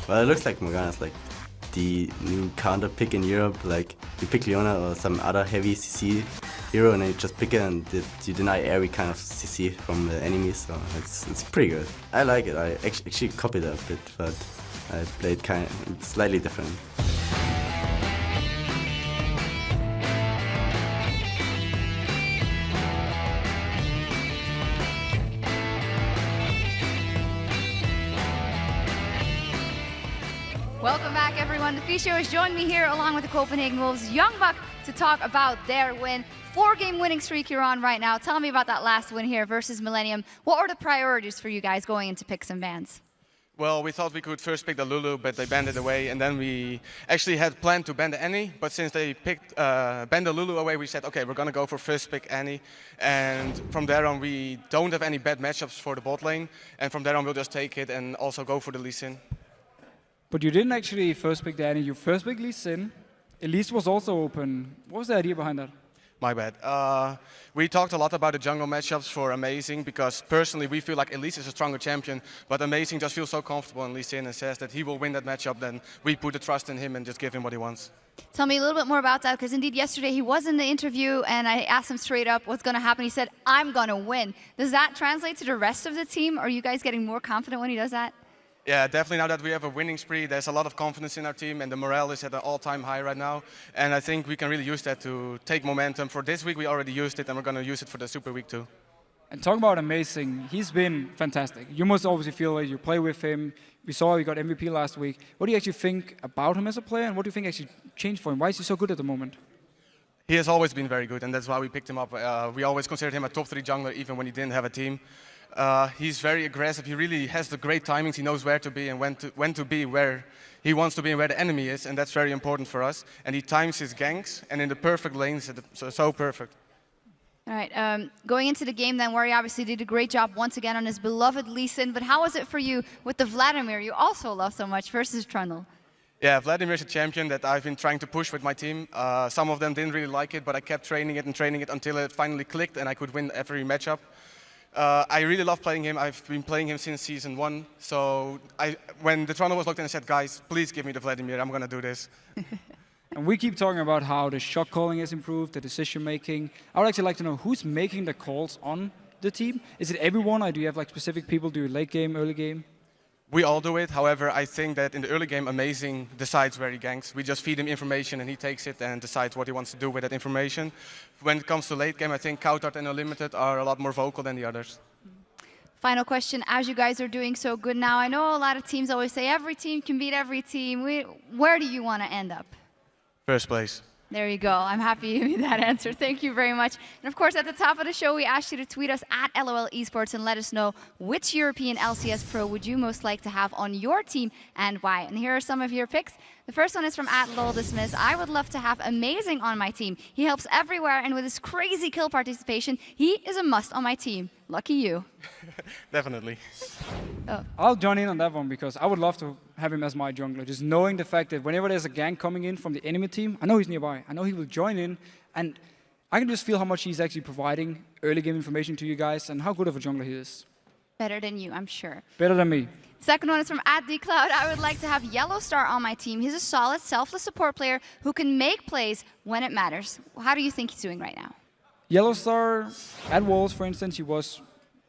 Well, it looks like Morgana's like the new counter pick in Europe. Like you pick Leona or some other heavy CC hero, and then you just pick it, and you deny every kind of CC from the enemies. So it's pretty good. I like it. I actually copied it a bit, but I played kind of slightly different. Welcome back, everyone. The Fisho has joined me here along with the Copenhagen Wolves' Youngbuck to talk about their win. 4-game winning streak you're on right now. Tell me about that last win here versus Millennium. What were the priorities for you guys going into picks and bans? Well, we thought we could first pick the Lulu, but they banned it away. And then we actually had planned to ban the Annie, but since they picked banned the Lulu away, we said, okay, we're going to go for first pick Annie. And from there on, we don't have any bad matchups for the bot lane. And from there on, we'll just take it and also go for the Lee Sin. But you didn't actually first pick Danny, you first picked Lee Sin. Elise was also open. What was the idea behind that? My bad. We talked a lot about the jungle matchups for Amazing because personally we feel like Elise is a stronger champion, but Amazing just feels so comfortable in Lee Sin and says that he will win that matchup, then we put the trust in him and just give him what he wants. Tell me a little bit more about that, because indeed yesterday he was in the interview and I asked him straight up what's going to happen. He said, I'm going to win. Does that translate to the rest of the team? Are you guys getting more confident when he does that? Yeah, definitely now that we have a winning spree, there's a lot of confidence in our team and the morale is at an all-time high right now. And I think we can really use that to take momentum. For this week we already used it and we're going to use it for the Super Week too. And talking about Amazing, he's been fantastic. You must obviously feel like you play with him. We saw he got MVP last week. What do you actually think about him as a player and what do you think actually changed for him? Why is he so good at the moment? He has always been very good and that's why we picked him up. We always considered him a top 3 jungler even when he didn't have a team. He's very aggressive. He really has the great timings. He knows where to be and when to be where he wants to be and where the enemy is, and that's very important for us. And he times his ganks and in the perfect lanes, so perfect. All right, going into the game then, Worry obviously did a great job once again on his beloved Lee Sin, but how was it for you with the Vladimir you also love so much versus Trundle? Yeah, Vladimir is a champion that I've been trying to push with my team. Some of them didn't really like it, but I kept training it until it finally clicked and I could win every matchup. I really love playing him. I've been playing him since Season 1. So when the Trundle was locked in, I said, guys, please give me the Vladimir. I'm going to do this. And we keep talking about how the shot calling has improved, the decision making. I would actually like to know who's making the calls on the team. Is it everyone, or do you have like specific people do late game, early game? We all do it. However, I think that in the early game, Amazing decides where he ganks. We just feed him information and he takes it and decides what he wants to do with that information. When it comes to late game, I think Coutard and Unlimited are a lot more vocal than the others. Final question, as you guys are doing so good now, I know a lot of teams always say every team can beat every team. Where do you want to end up? First place. There you go. I'm happy you gave me that answer. Thank you very much. And of course, at the top of the show, we asked you to tweet us at LOL Esports and let us know which European LCS pro would you most like to have on your team and why. And here are some of your picks. The first one is from @LolDismiss. I would love to have Amazing on my team. He helps everywhere, and with his crazy kill participation, he is a must on my team. Lucky you. Definitely. Oh. I'll join in on that one because I would love to have him as my jungler. Just knowing the fact that whenever there's a gank coming in from the enemy team, I know he's nearby. I know he will join in, and I can just feel how much he's actually providing early game information to you guys and how good of a jungler he is. Better than you, I'm sure. Better than me. Second one is from @DCloud. I would like to have Yellowstar on my team. He's a solid, selfless support player who can make plays when it matters. How do you think he's doing right now? Yellowstar, at Worlds, for instance, he was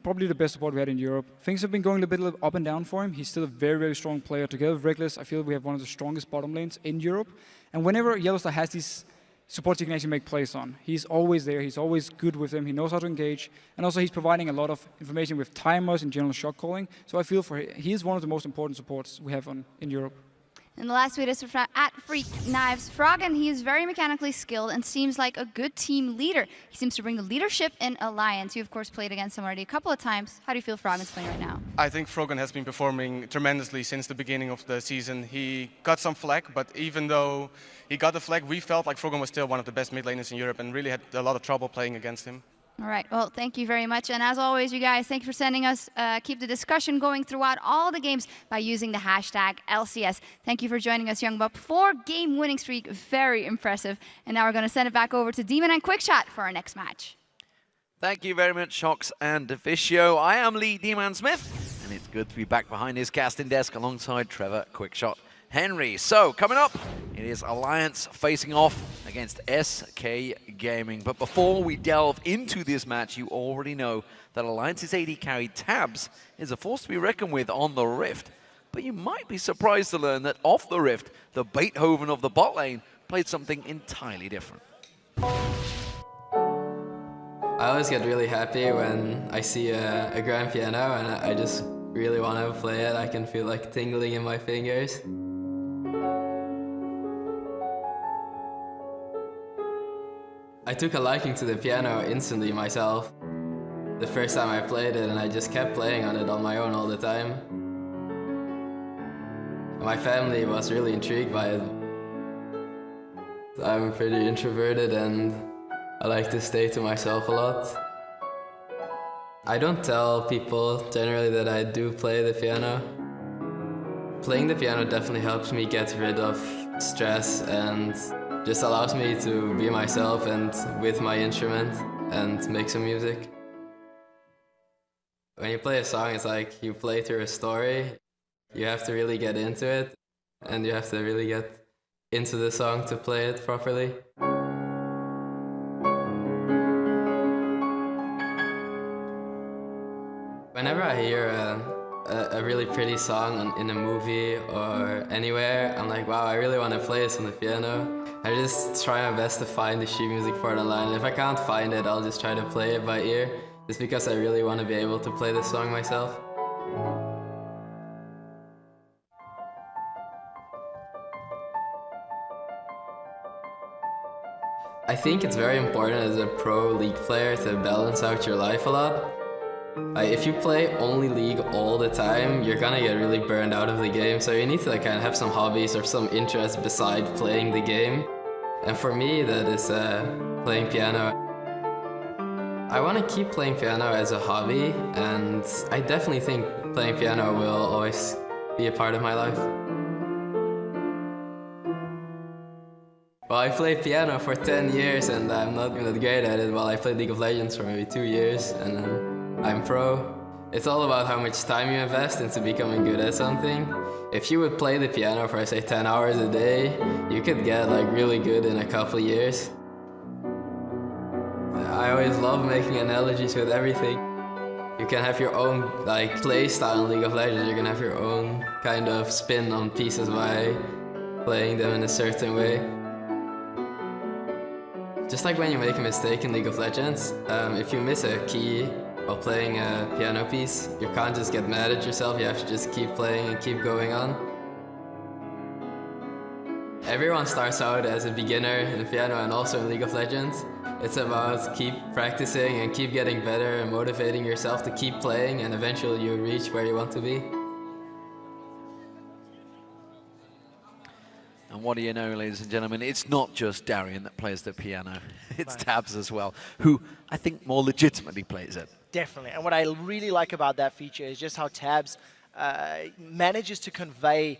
probably the best support we had in Europe. Things have been going a bit up and down for him. He's still a very, very strong player. Together with Reckless, I feel we have one of the strongest bottom lanes in Europe. And whenever Yellowstar has these supports he can actually make plays on, he's always there. He's always good with them. He knows how to engage. And also he's providing a lot of information with timers and general shot calling. So I feel he is one of the most important supports we have in Europe. And the last tweet is from @FreakKnives. Froggen, he is very mechanically skilled and seems like a good team leader. He seems to bring the leadership in Alliance. You, of course, played against him already a couple of times. How do you feel Froggen's playing right now? I think Froggen has been performing tremendously since the beginning of the season. He got some flack, but even though he got the flack, we felt like Froggen was still one of the best mid laners in Europe and really had a lot of trouble playing against him. All right, well, thank you very much. And as always, you guys, thank you for sending us. Keep the discussion going throughout all the games by using the hashtag LCS. Thank you for joining us, Youngbuck. 4-game winning streak, very impressive. And now we're going to send it back over to Demon and Quickshot for our next match. Thank you very much, Shox and Deficio. I am Lee D-Man Smith, and it's good to be back behind his casting desk alongside Trevor Quickshot Henry. So, coming up, it is Alliance facing off against SK Gaming. But before we delve into this match, you already know that Alliance's AD carry Tabs is a force to be reckoned with on the Rift. But you might be surprised to learn that off the Rift, the Beethoven of the bot lane played something entirely different. I always get really happy when I see a grand piano and I just really want to play it. I can feel like tingling in my fingers. I took a liking to the piano instantly myself. The first time I played it, and I just kept playing on it on my own all the time. My family was really intrigued by it. I'm pretty introverted and I like to stay to myself a lot. I don't tell people generally that I do play the piano. Playing the piano definitely helps me get rid of stress and just allows me to be myself and with my instrument and make some music. When you play a song, it's like you play through a story. You have to really get into it and you have to really get into the song to play it properly. Whenever I hear a really pretty song in a movie or anywhere, I'm like, wow, I really want to play this on the piano. I just try my best to find the sheet music for the line. If I can't find it, I'll just try to play it by ear, just because I really want to be able to play this song myself. I think it's very important as a pro League player to balance out your life a lot. If you play only League all the time, you're gonna get really burned out of the game, so you need to kind of have some hobbies or some interest beside playing the game. And for me, that is playing piano. I want to keep playing piano as a hobby, and I definitely think playing piano will always be a part of my life. Well, I played piano for 10 years and I'm not even that great at it, while I played League of Legends for maybe 2 years and then I'm pro. It's all about how much time you invest into becoming good at something. If you would play the piano for, say, 10 hours a day, you could get like really good in a couple of years. I always love making analogies with everything. You can have your own like play style in League of Legends. You can have your own kind of spin on pieces by playing them in a certain way. Just like when you make a mistake in League of Legends, if you miss a key while playing a piano piece, you can't just get mad at yourself, you have to just keep playing and keep going on. Everyone starts out as a beginner in the piano and also in League of Legends. It's about keep practicing and keep getting better and motivating yourself to keep playing, and eventually you reach where you want to be. And what do you know, ladies and gentlemen, it's not just Darian that plays the piano, it's Tabs as well, who I think more legitimately plays it. Definitely, and what I really like about that feature is just how Tabs manages to convey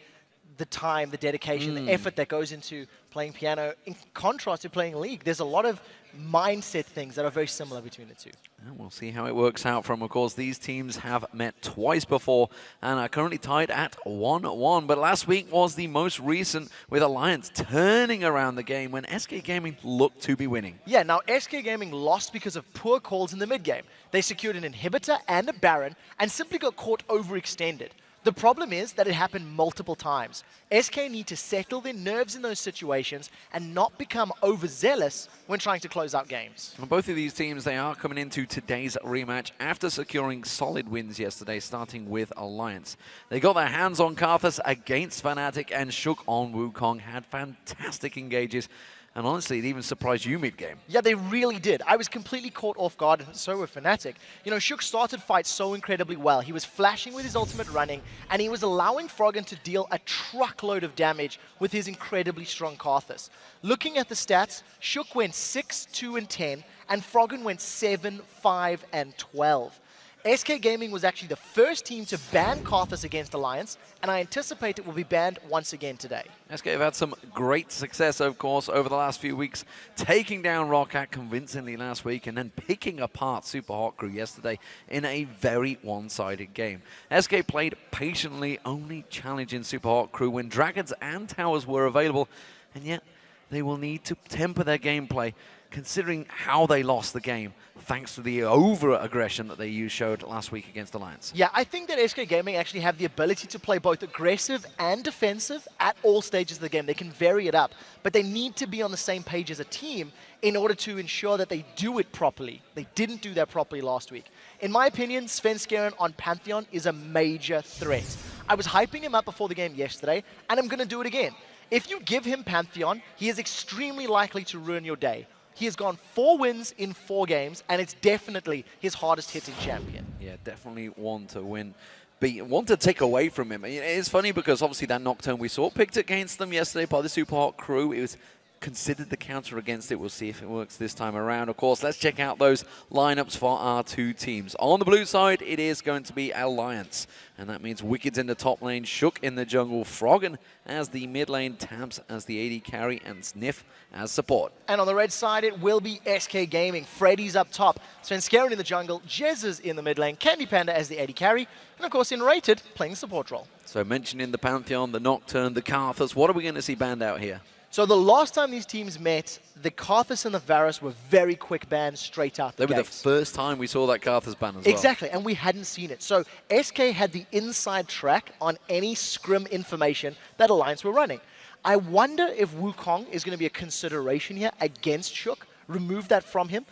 the time, the dedication, the effort that goes into playing piano in contrast to playing League. There's a lot of mindset things that are very similar between the two. And we'll see how it works out from, of course, these teams have met twice before and are currently tied at 1-1. But last week was the most recent, with Alliance turning around the game when SK Gaming looked to be winning. Yeah, now SK Gaming lost because of poor calls in the mid game. They secured an inhibitor and a Baron and simply got caught overextended. The problem is that it happened multiple times. SK need to settle their nerves in those situations and not become overzealous when trying to close out games. And both of these teams, they are coming into today's rematch after securing solid wins yesterday, starting with Alliance. They got their hands on Karthus against Fnatic and Shook on Wukong, had fantastic engages. And honestly, it even surprised you mid-game. Yeah, they really did. I was completely caught off guard, and so were Fnatic. You know, Shook started fights so incredibly well. He was flashing with his ultimate running, and he was allowing Froggen to deal a truckload of damage with his incredibly strong Karthus. Looking at the stats, Shook went 6, 2, and 10, and Froggen went 7, 5, and 12. SK Gaming was actually the first team to ban Karthus against Alliance, and I anticipate it will be banned once again today. SK have had some great success, of course, over the last few weeks, taking down Roccat convincingly last week and then picking apart Super Hot Crew yesterday in a very one-sided game. SK played patiently, only challenging Super Hot Crew when Dragons and Towers were available, and yet they will need to temper their gameplay considering how they lost the game thanks to the over-aggression that they showed last week against Alliance. Yeah, I think that SK Gaming actually have the ability to play both aggressive and defensive at all stages of the game. They can vary it up, but they need to be on the same page as a team in order to ensure that they do it properly. They didn't do that properly last week. In my opinion, Svenskeren on Pantheon is a major threat. I was hyping him up before the game yesterday, and I'm going to do it again. If you give him Pantheon, he is extremely likely to ruin your day. He has gone 4 wins in 4 games, and it's definitely his hardest hitting champion. Yeah, definitely one to win. Want to take away from him. It's funny because obviously that Nocturne we saw picked against them yesterday by the Super Hot Crew. It was considered the counter against it. We'll see if it works this time around. Of course, let's check out those lineups for our 2 teams. On the blue side, it is going to be Alliance. And that means Wicked's in the top lane, Shook in the jungle, Froggen as the mid lane, Tabs as the AD carry, and Sniff as support. And on the red side, it will be SK Gaming. Freddy's up top, Svenskeren in the jungle, Jez's in the mid lane, Candy Panda as the AD carry, and of course in Rated, playing the support role. So mentioning the Pantheon, the Nocturne, the Karthus, what are we going to see banned out here? So the last time these teams met, the Karthus and the Varus were very quick bans straight out the They were the gates. first time we saw that Karthus ban as well. Exactly, and we hadn't seen it. So SK had the inside track on any scrim information that Alliance were running. I wonder if Wukong is going to be a consideration here against Shook. Remove that from him.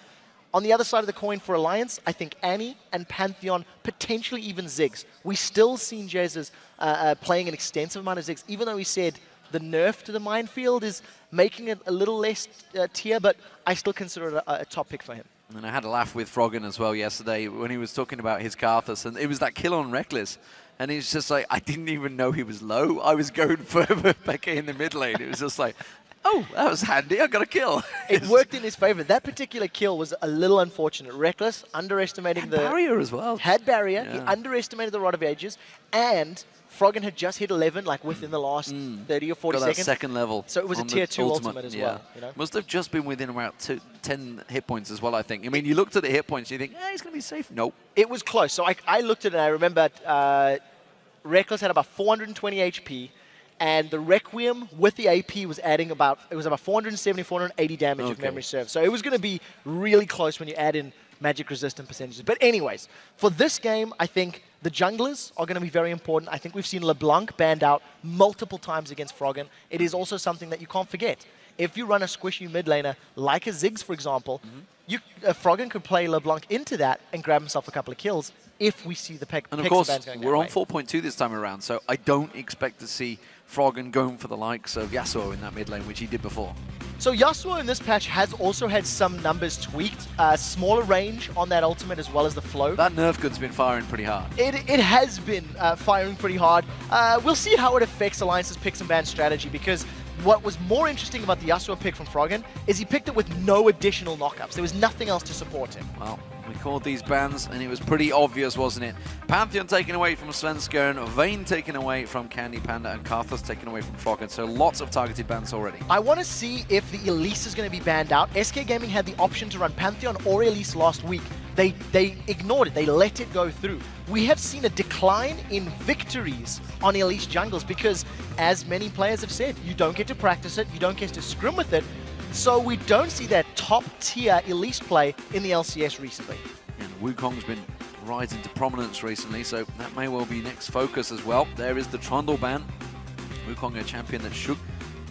On the other side of the coin for Alliance, I think Annie and Pantheon, potentially even Ziggs. We still seen Jez's playing an extensive amount of Ziggs, even though he said the nerf to the minefield is making it a little less tier, but I still consider it a top pick for him. And I had a laugh with Froggen as well yesterday when he was talking about his Karthus, and it was that kill on Reckless. And he's just like, I didn't even know he was low. I was going for Becca in the mid lane. It was just like, oh, that was handy. I got a kill. It worked in his favor. That particular kill was a little unfortunate. Reckless, underestimating the barrier as well. Had barrier. Yeah. He underestimated the Rod of Ages, and Froggen had just hit 11, like within the last 30 or 40 got seconds. That second level. So it was a on tier the 2 ultimate as well. You know? Must have just been within about 10 hit points as well, I think. I mean, you looked at the hit points, you think, he's going to be safe. Nope. It was close. So I looked at it, and I remember Reckless had about 420 HP, and the Requiem with the AP was adding about 470, 480 damage if memory serves. So it was going to be really close when you add in magic resistant percentages. But anyways, for this game, I think the junglers are going to be very important. I think we've seen LeBlanc banned out multiple times against Froggen. It is also something that you can't forget. If you run a squishy mid laner, like a Ziggs, for example, Froggen could play LeBlanc into that and grab himself a couple of kills if we see the picks And of course, going we're on 4.2 this time around, so I don't expect to see Froggen going for the likes of Yasuo in that mid lane, which he did before. So Yasuo in this patch has also had some numbers tweaked. Smaller range on that ultimate as well as the flow. That nerf gun's been firing pretty hard. It has been firing pretty hard. We'll see how it affects Alliance's picks and ban strategy, because what was more interesting about the Yasuo pick from Froggen is he picked it with no additional knockups. There was nothing else to support him. Well, we called these bans, and it was pretty obvious, wasn't it? Pantheon taken away from Svenskeren, Vayne taken away from Candy Panda, and Karthus taken away from Froggen. So lots of targeted bans already. I want to see if the Elise is going to be banned out. SK Gaming had the option to run Pantheon or Elise last week. They ignored it. They let it go through. We have seen a decline in victories on Elise jungles because, as many players have said, you don't get to practice it, you don't get to scrim with it, so we don't see that top-tier Elise play in the LCS recently. And Wukong's been rising to prominence recently, so that may well be next focus as well. There is the Trundle ban. Wukong, a champion that Shook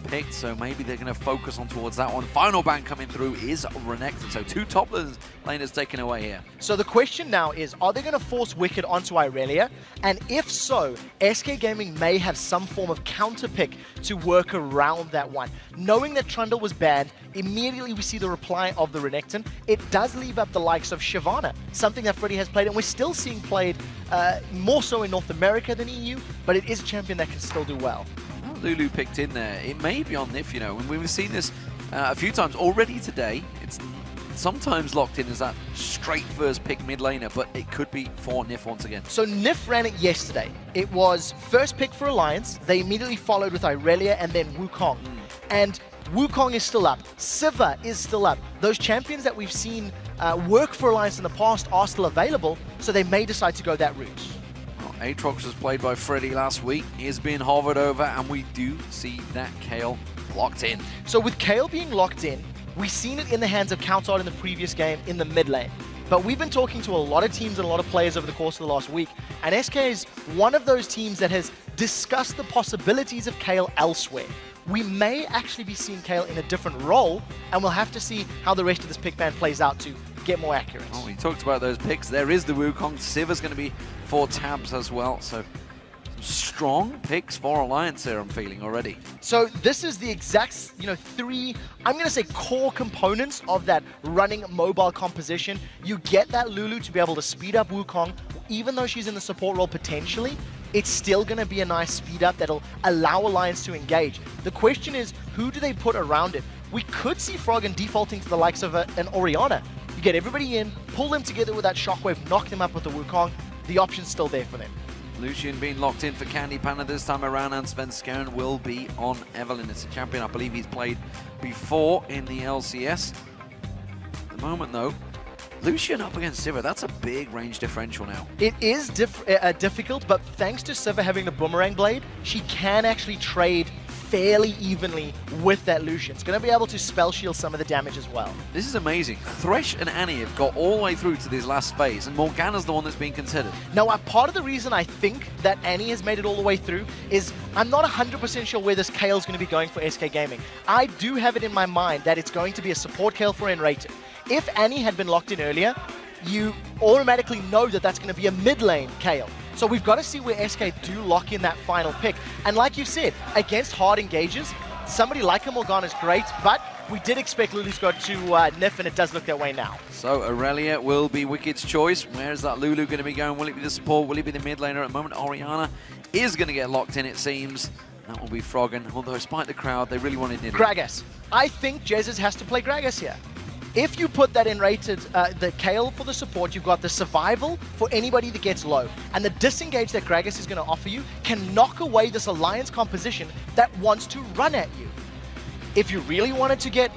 picked, so maybe they're going to focus on towards that one. Final ban coming through is Renekton, so 2 top laners taken away here. So the question now is, are they going to force Wicked onto Irelia? And if so, SK Gaming may have some form of counter pick to work around that one. Knowing that Trundle was banned, immediately we see the reply of the Renekton. It does leave up the likes of Shyvana, something that Freddy has played, and we're still seeing played more so in North America than EU, but it is a champion that can still do well. Lulu picked in there. It may be on Nif, you know, and we've seen this a few times already today. It's sometimes locked in as that straight first pick mid laner, but it could be for Nif once again. So Nif ran it yesterday. It was first pick for Alliance. They immediately followed with Irelia and then Wukong. And Wukong is still up. Sivir is still up. Those champions that we've seen work for Alliance in the past are still available, so they may decide to go that route. Well, Aatrox was played by Freddy last week. He has been hovered over, and we do see that Kayle locked in. So with Kayle being locked in, we've seen it in the hands of Countard in the previous game in the mid lane. But we've been talking to a lot of teams and a lot of players over the course of the last week, and SK is one of those teams that has discussed the possibilities of Kayle elsewhere. We may actually be seeing Kayle in a different role, and we'll have to see how the rest of this pick ban plays out to get more accurate. Oh, we talked about those picks. There is the Wukong. Sivir's going to be 4 tabs as well, so some strong picks for Alliance here, I'm feeling already. So this is the exact, 3, I'm going to say core components of that running mobile composition. You get that Lulu to be able to speed up Wukong, even though she's in the support role potentially. It's still going to be a nice speed up that'll allow Alliance to engage. The question is, who do they put around it? We could see Froggen defaulting to the likes of an Orianna. You get everybody in, pull them together with that shockwave, knock them up with the Wukong. The option's still there for them. Lucian being locked in for Candy Panda this time around, and Sven Skjern will be on Evelyn. It's a champion I believe he's played before in the LCS. At the moment though, Lucian up against Sivir, that's a big range differential now. It is difficult, but thanks to Sivir having the Boomerang Blade, she can actually trade fairly evenly with that Lucian. It's going to be able to spell shield some of the damage as well. This is amazing. Thresh and Annie have got all the way through to this last phase, and Morgana's the one that's being considered. Now, part of the reason I think that Annie has made it all the way through is I'm not 100% sure where this Kayle's going to be going for SK Gaming. I do have it in my mind that it's going to be a support Kayle for N-rated. If Annie had been locked in earlier, you automatically know that that's going to be a mid lane Kayle. So we've got to see where SK do lock in that final pick. And like you said, against hard engages, somebody like a Morgana is great, but we did expect Lulu's go to Nif, and it does look that way now. So Aurelia will be Wicked's choice. Where is that Lulu going to be going? Will it be the support? Will it be the mid laner? At the moment, Orianna is going to get locked in, it seems. That will be Froggen, although despite the crowd, they really wanted Nidalee. Gragas. I think Jesus has to play Gragas here. If you put that in rated, the Kayle for the support, you've got the survival for anybody that gets low. And the disengage that Gragas is going to offer you can knock away this Alliance composition that wants to run at you. If you really wanted to get,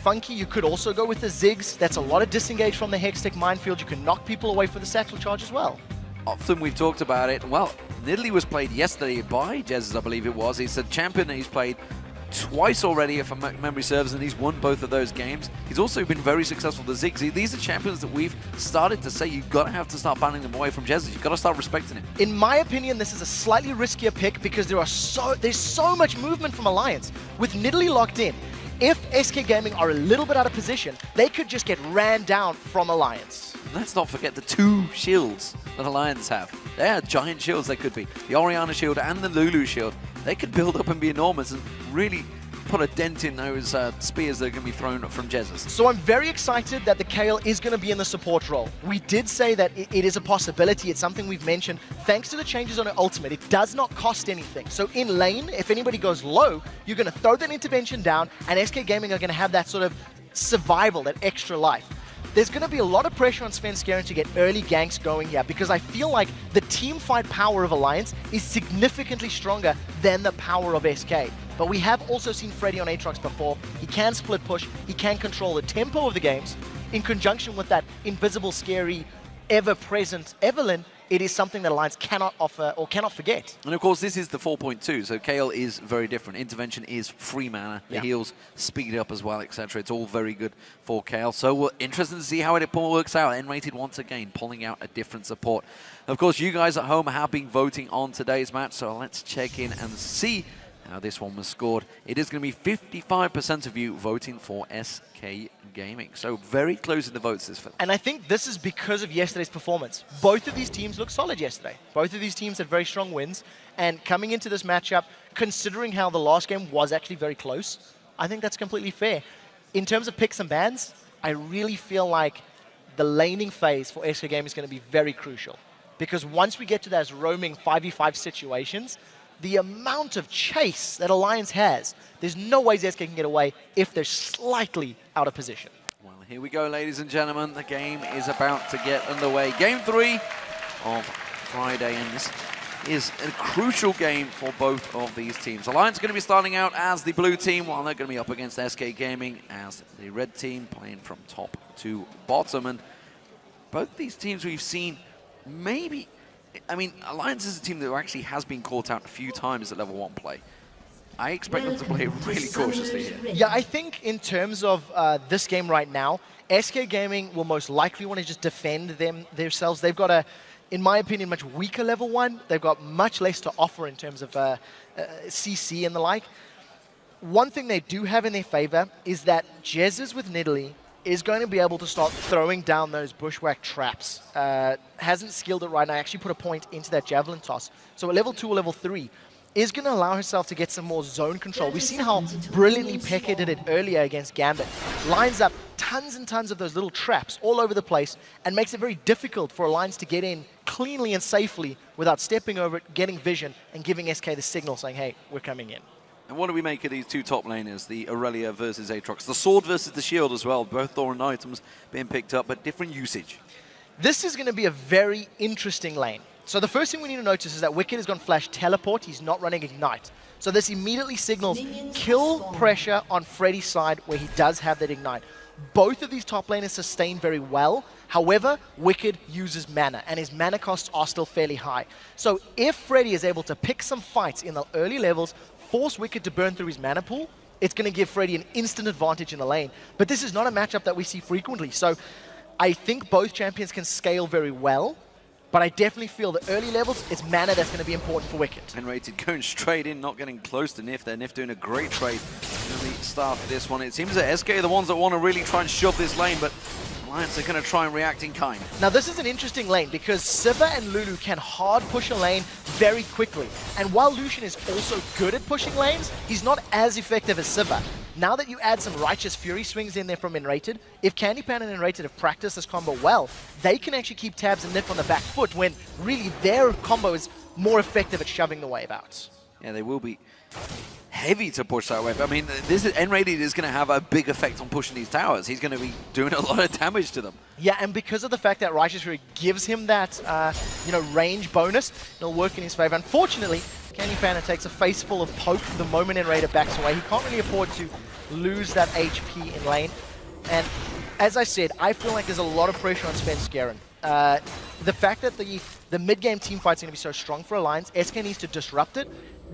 funky, you could also go with the Ziggs. That's a lot of disengage from the Hextech minefield. You can knock people away for the satchel charge as well. Often we've talked about it. Well, Nidalee was played yesterday by Jesus, I believe it was. He's a champion that he's played twice already, if memory serves, and he's won both of those games. He's also been very successful with Ziggs. These are champions that we've started to say you've got to have to start banning them away from Jesus. You've got to start respecting him. In my opinion, this is a slightly riskier pick because there's so much movement from Alliance. With Nidalee locked in, if SK Gaming are a little bit out of position, they could just get ran down from Alliance. Let's not forget the 2 shields that Alliance have. They are giant shields they could be. The Orianna shield and the Lulu shield. They could build up and be enormous and really put a dent in those spears that are going to be thrown from Jesus. So I'm very excited that the Kayle is going to be in the support role. We did say that it is a possibility. It's something we've mentioned. Thanks to the changes on her ultimate, it does not cost anything. So in lane, if anybody goes low, you're going to throw that intervention down, and SK Gaming are going to have that sort of survival, that extra life. There's going to be a lot of pressure on Sven Skjern to get early ganks going here because I feel like the team fight power of Alliance is significantly stronger than the power of SK. But we have also seen Freddy on Aatrox before. He can split push, he can control the tempo of the games. In conjunction with that invisible, scary, ever-present Evelyn, it is something that Alliance cannot offer or cannot forget. And of course, this is the 4.2, so Kayle is very different. Intervention is free mana, the heals speed up as well, etc. It's all very good for Kayle. So we're interested to see how it works out. N-rated once again, pulling out a different support. Of course, you guys at home have been voting on today's match, so let's check in and see how this one was scored. It is going to be 55% of you voting for SK Gaming. So very close in the votes this film. And I think this is because of yesterday's performance. Both of these teams looked solid yesterday. Both of these teams had very strong wins. And coming into this matchup, considering how the last game was actually very close, I think that's completely fair. In terms of picks and bans, I really feel like the laning phase for SK Gaming is going to be very crucial. Because once we get to those roaming 5v5 situations, the amount of chase that Alliance has, there's no way SK can get away if they're slightly out of position. Well, Here we go, ladies and gentlemen. The game is about to get underway. Game 3 of Friday, and this is a crucial game for both of these teams. Alliance going to be starting out as the blue team, while they're going to be up against SK Gaming as the red team, playing from top to bottom. And both these teams we've seen maybe... I mean, Alliance is a team that actually has been caught out a few times at level 1 play. I expect them to play really cautiously here. Yeah, I think in terms of this game right now, SK Gaming will most likely want to just defend themselves. They've got a, in my opinion, much weaker level 1. They've got much less to offer in terms of CC and the like. One thing they do have in their favor is that Jesus with Nidalee is going to be able to start throwing down those bushwhack traps. Hasn't skilled it right now. I actually put a point into that javelin toss. So at level 2 or level 3, is going to allow herself to get some more zone control. We've seen how brilliantly Pekka did it earlier against Gambit. Lines up tons and tons of those little traps all over the place and makes it very difficult for Alliance to get in cleanly and safely without stepping over it, getting vision, and giving SK the signal saying, hey, we're coming in. And what do we make of these two top laners, the Aurelia versus Aatrox? The sword versus the shield as well, both Thoran items being picked up, but different usage. This is going to be a very interesting lane. So the first thing we need to notice is that Wicked has gone flash teleport. He's not running Ignite. So this immediately signals kill pressure on Freddy's side where he does have that Ignite. Both of these top laners sustain very well. However, Wicked uses mana, and his mana costs are still fairly high. So if Freddy is able to pick some fights in the early levels, force Wicked to burn through his mana pool, it's going to give Freddy an instant advantage in the lane. But this is not a matchup that we see frequently. So I think both champions can scale very well. But I definitely feel that early levels, it's mana that's going to be important for Wicked. And Rated going straight in, not getting close to Nif there. Nif doing a great trade in the start of this one. It seems that SK are the ones that want to really try and shove this lane, but Alliance are going to try and react in kind. Now this is an interesting lane because Sivir and Lulu can hard push a lane very quickly. And while Lucian is also good at pushing lanes, he's not as effective as Sivir. Now that you add some Righteous Fury swings in there from Enrated, if Candypan and Enrated have practiced this combo well, they can actually keep tabs and Nif on the back foot when really their combo is more effective at shoving the wave out. Yeah, they will be heavy to push that wave. I mean, this is, Enrated is going to have a big effect on pushing these towers. He's going to be doing a lot of damage to them. Yeah, and because of the fact that Righteous Fury gives him that, range bonus, it'll work in his favor. Unfortunately, Candypan takes a face full of poke the moment Enrated backs away. He can't really afford to lose that HP in lane. And as I said, I feel like there's a lot of pressure on Svenskeren. The fact that the mid-game team fight's going to be so strong for Alliance, SK needs to disrupt it,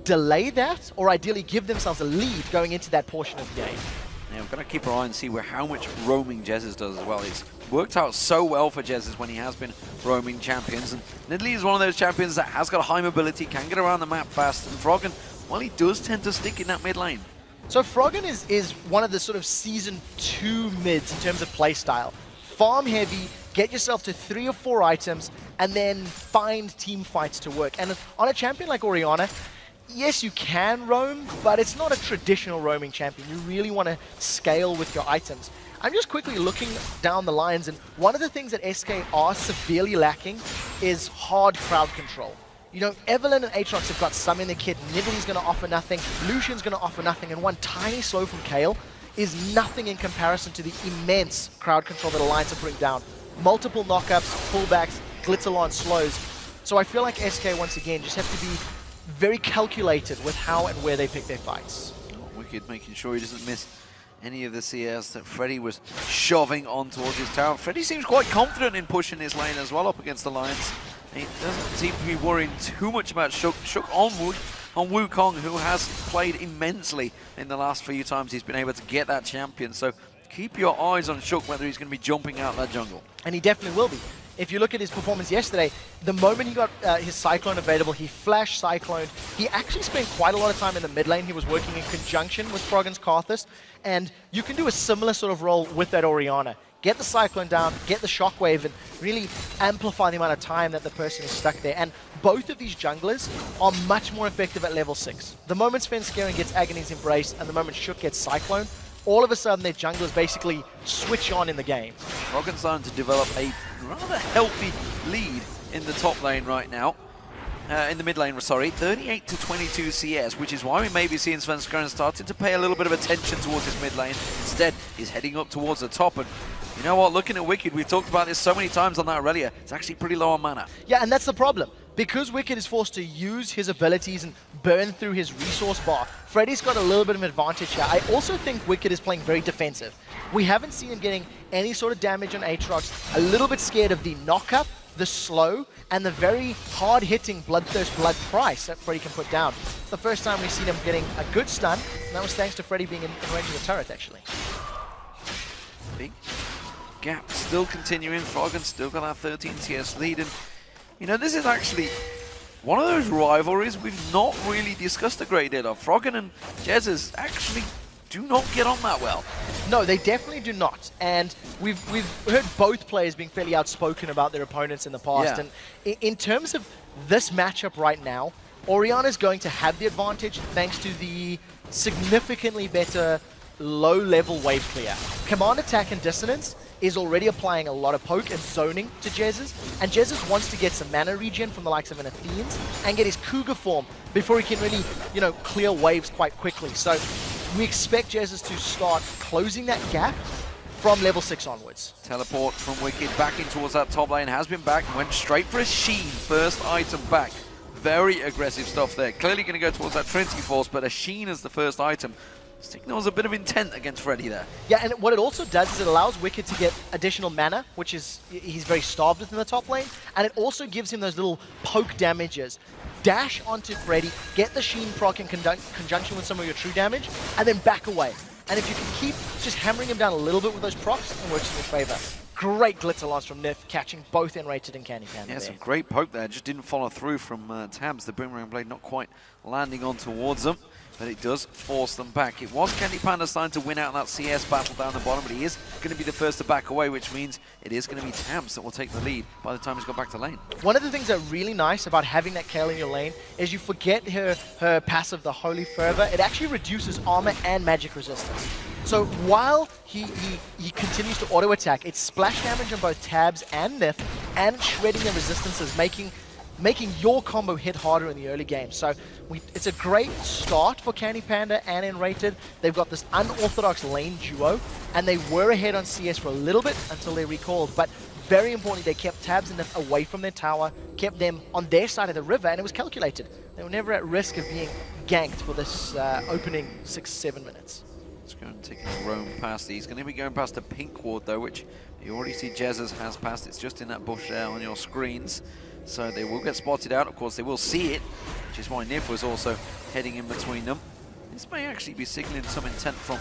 delay that, or ideally give themselves a lead going into that portion of the game. Yeah, we're going to keep our eye and see how much roaming Jesus does as well. It's worked out so well for Jesus when he has been roaming champions. And Nidalee is one of those champions that has got high mobility, can get around the map fast. And Froggen, well, he does tend to stick in that mid lane. So Froggen is one of the sort of Season 2 mids in terms of playstyle. Farm heavy, get yourself to 3 or 4 items, and then find team fights to work. And on a champion like Orianna, yes, you can roam, but it's not a traditional roaming champion. You really want to scale with your items. I'm just quickly looking down the lines, and one of the things that SK are severely lacking is hard crowd control. You know, Evelynn and Aatrox have got some in their kit. Nidalee's going to offer nothing. Lucian's going to offer nothing. And one tiny slow from Kayle is nothing in comparison to the immense crowd control that Alliance are putting down. Multiple knockups, pullbacks, Glitzalon slows. So I feel like SK, once again, just have to be very calculated with how and where they pick their fights. Wicked making sure he doesn't miss any of the CS that Freddy was shoving on towards his tower. Freddy seems quite confident in pushing his lane as well up against the Lions. He doesn't seem to be worrying too much about Shook. Shook on Wukong, who has played immensely in the last few times he's been able to get that champion. So keep your eyes on Shook, whether he's going to be jumping out that jungle. And he definitely will be. If you look at his performance yesterday, the moment he got his Cyclone available, he flashed Cyclone. He actually spent quite a lot of time in the mid lane. He was working in conjunction with Froggen's Karthus. And you can do a similar sort of role with that Orianna. Get the Cyclone down, get the Shockwave, and really amplify the amount of time that the person is stuck there. And both of these junglers are much more effective at level 6. The moment Svenskeren gets Agony's Embrace and the moment Shook gets Cyclone, all of a sudden their junglers basically switch on in the game. Froggen's starting to develop a rather healthy lead in the top lane right now. In the mid lane, sorry, 38 to 22 CS, which is why we may be seeing Svenskeren starting to pay a little bit of attention towards his mid lane. Instead, he's heading up towards the top, and You know what, looking at Wicked, we've talked about this so many times on that Aurelia, it's actually pretty low on mana. Yeah, and that's the problem. Because Wicked is forced to use his abilities and burn through his resource bar, Freddy's got a little bit of an advantage here. I also think Wicked is playing very defensive. We haven't seen him getting any sort of damage on Aatrox. A little bit scared of the knock-up, the slow, and the very hard-hitting Bloodthirst Blood price that Freddy can put down. It's the first time we've seen him getting a good stun, and that was thanks to Freddy being in range of the turret, actually. Big gap still continuing. Froggen still got that 13 TS lead. And, you know, this is actually one of those rivalries we've not really discussed a great deal of. Froggen and Jesus actually do not get on that well. No, they definitely do not. And we've heard both players being fairly outspoken about their opponents in the past. Yeah. And in terms of this matchup right now, Orianna's going to have the advantage thanks to the significantly better low-level wave clear. Command Attack and Dissonance is already applying a lot of poke and zoning to Jesus, and Jesus wants to get some mana regen from the likes of an Athenes and get his Cougar form before he can really, you know, clear waves quite quickly. So we expect Jesus to start closing that gap from level 6 onwards. Teleport from Wicked back in towards that top lane, has been back, went straight for a Sheen, first item back. Very aggressive stuff there. Clearly going to go towards that Trinity Force, but a Sheen as the first item signals a bit of intent against Freddy there. Yeah, and what it also does is it allows Wicked to get additional mana, which is he's very starved with in the top lane, and it also gives him those little poke damages. Dash onto Freddy, get the Sheen proc in conjunction with some of your true damage, and then back away. And if you can keep just hammering him down a little bit with those procs, it works in your favor. Great Glitzer Lance from Nif, catching both Enrated and Candy Panda. Yeah, there. some great poke there, just didn't follow through from Tabs. The Boomerang Blade not quite landing on towards them, but it does force them back. It was Candy Panda starting to win out in that CS battle down the bottom, but he is going to be the first to back away, which means it is going to be Tabs that will take the lead by the time he's got back to lane. One of the things that's really nice about having that Kayle in your lane is you forget her passive, the Holy Fervor. It actually reduces armor and magic resistance. So while he continues to auto-attack, it's splash damage on both Tabs and Nif, and shredding the resistances, making your combo hit harder in the early game. So it's a great start for Candy Panda and Enrated. They've got this unorthodox lane duo, and they were ahead on CS for a little bit until they recalled. But very importantly, they kept Tabs and Nif away from their tower, kept them on their side of the river, and it was calculated. They were never at risk of being ganked for this opening 6-7 minutes. Let's go and take a roam past. He's going to be going past the pink ward though, which you already see Jesus has passed. It's just in that bush there on your screens. So they will get spotted out. Of course, they will see it, which is why Nif was also heading in between them. This may actually be signaling some intent from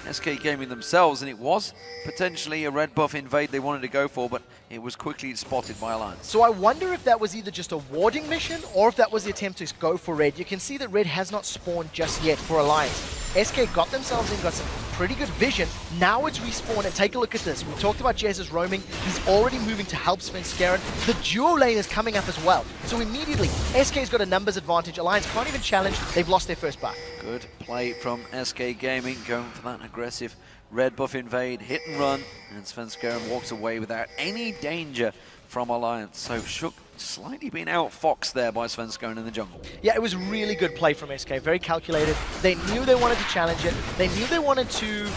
SK Gaming themselves, and it was potentially a red buff invade they wanted to go for, but it was quickly spotted by Alliance. So I wonder if that was either just a warding mission or if that was the attempt to go for red. You can see that red has not spawned just yet for Alliance. SK got themselves in, got some pretty good vision. Now it's respawned, and take a look at this. We talked about Jesus roaming. He's already moving to help Svenskeren. The duo lane is coming up as well. So immediately, SK's got a numbers advantage. Alliance can't even challenge. They've lost their first buff. Good play from SK Gaming, going for that aggressive red buff invade, hit and run, and Svenskeren walks away without any danger from Alliance. So Shook slightly being outfoxed there by Svenskeren in the jungle. Yeah, it was really good play from SK, very calculated. They knew they wanted to challenge it. They knew they wanted to,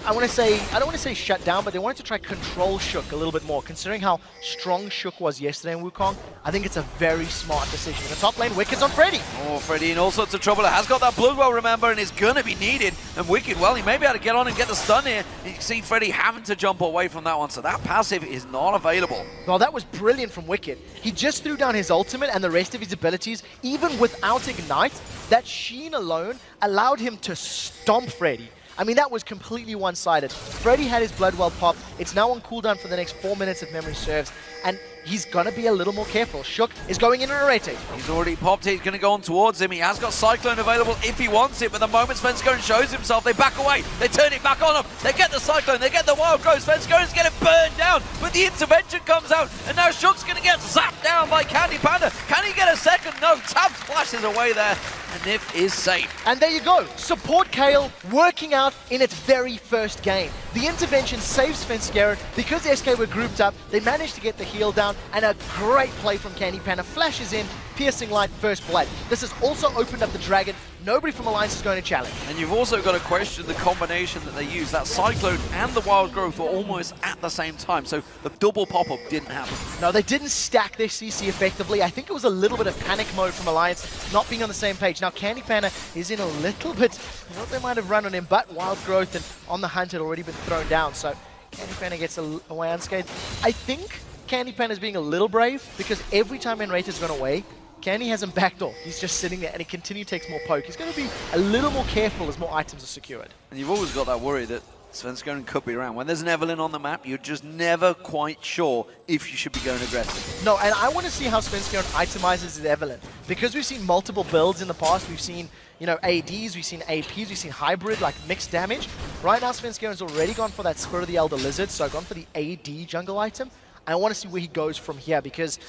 I don't want to say shut down, but they wanted to try control Shook a little bit more. Considering how strong Shook was yesterday in Wukong, I think it's a very smart decision. In the top lane, Wicked's on Freddy. Oh, Freddy in all sorts of trouble. It has got that Bloodwell, remember, and is going to be needed. And Wicked, well, he may be able to get on and get the stun here. You can see Freddy having to jump away from that one, so that passive is not available. Well, that was brilliant from Wicked. He just threw down his ultimate and the rest of his abilities, even without Ignite. That Sheen alone allowed him to stomp Freddy. I mean, that was completely one-sided. Freddy had his Bloodwell pop. It's now on cooldown for the next 4 minutes if memory serves. And he's going to be a little more careful. Shook is going in and rating. He's already popped it. He's going to go on towards him. He has got Cyclone available if he wants it. But the moment Svenskeren shows himself, they back away. They turn it back on him. They get the Cyclone. They get the Wild Growth. Svenskaren's getting burned down. But the intervention comes out. And now Shook's going to get zapped down by Candy Panda. Can he get a second? No. Tab splashes away there. And Nif is safe. And there you go. Support Kayle working out in its very first game. The intervention saves Svenskeren. Because SK were grouped up, they managed to get the heal down. down, and a great play from Candy Panda. Flashes in, piercing light, first blood. This has also opened up the Dragon. Nobody from Alliance is going to challenge. And you've also got to question the combination that they use. That Cyclone and the Wild Growth were almost at the same time, so the double pop-up didn't happen. No, they didn't stack their CC effectively. I think it was a little bit of panic mode from Alliance, not being on the same page. Now, Candy Panda is in a little bit, what they might have run on him, but Wild Growth and On the Hunt had already been thrown down, so Candy Panda gets away unscathed. I think Candy Panda is being a little brave, because every time Enrater's gone away, Candy hasn't backed off. He's just sitting there, and he continually takes more poke. He's going to be a little more careful as more items are secured. And you've always got that worry that Svenskeren could be around. When there's an Evelyn on the map, you're just never quite sure if you should be going aggressive. No, and I want to see how Svenskeren itemizes his Evelyn. Because we've seen multiple builds in the past. We've seen, you know, ADs, we've seen APs, we've seen hybrid, like mixed damage. Right now, Svenskeren's already gone for that Spirit of the Elder Lizard, so gone for the AD jungle item. I want to see where he goes from here, because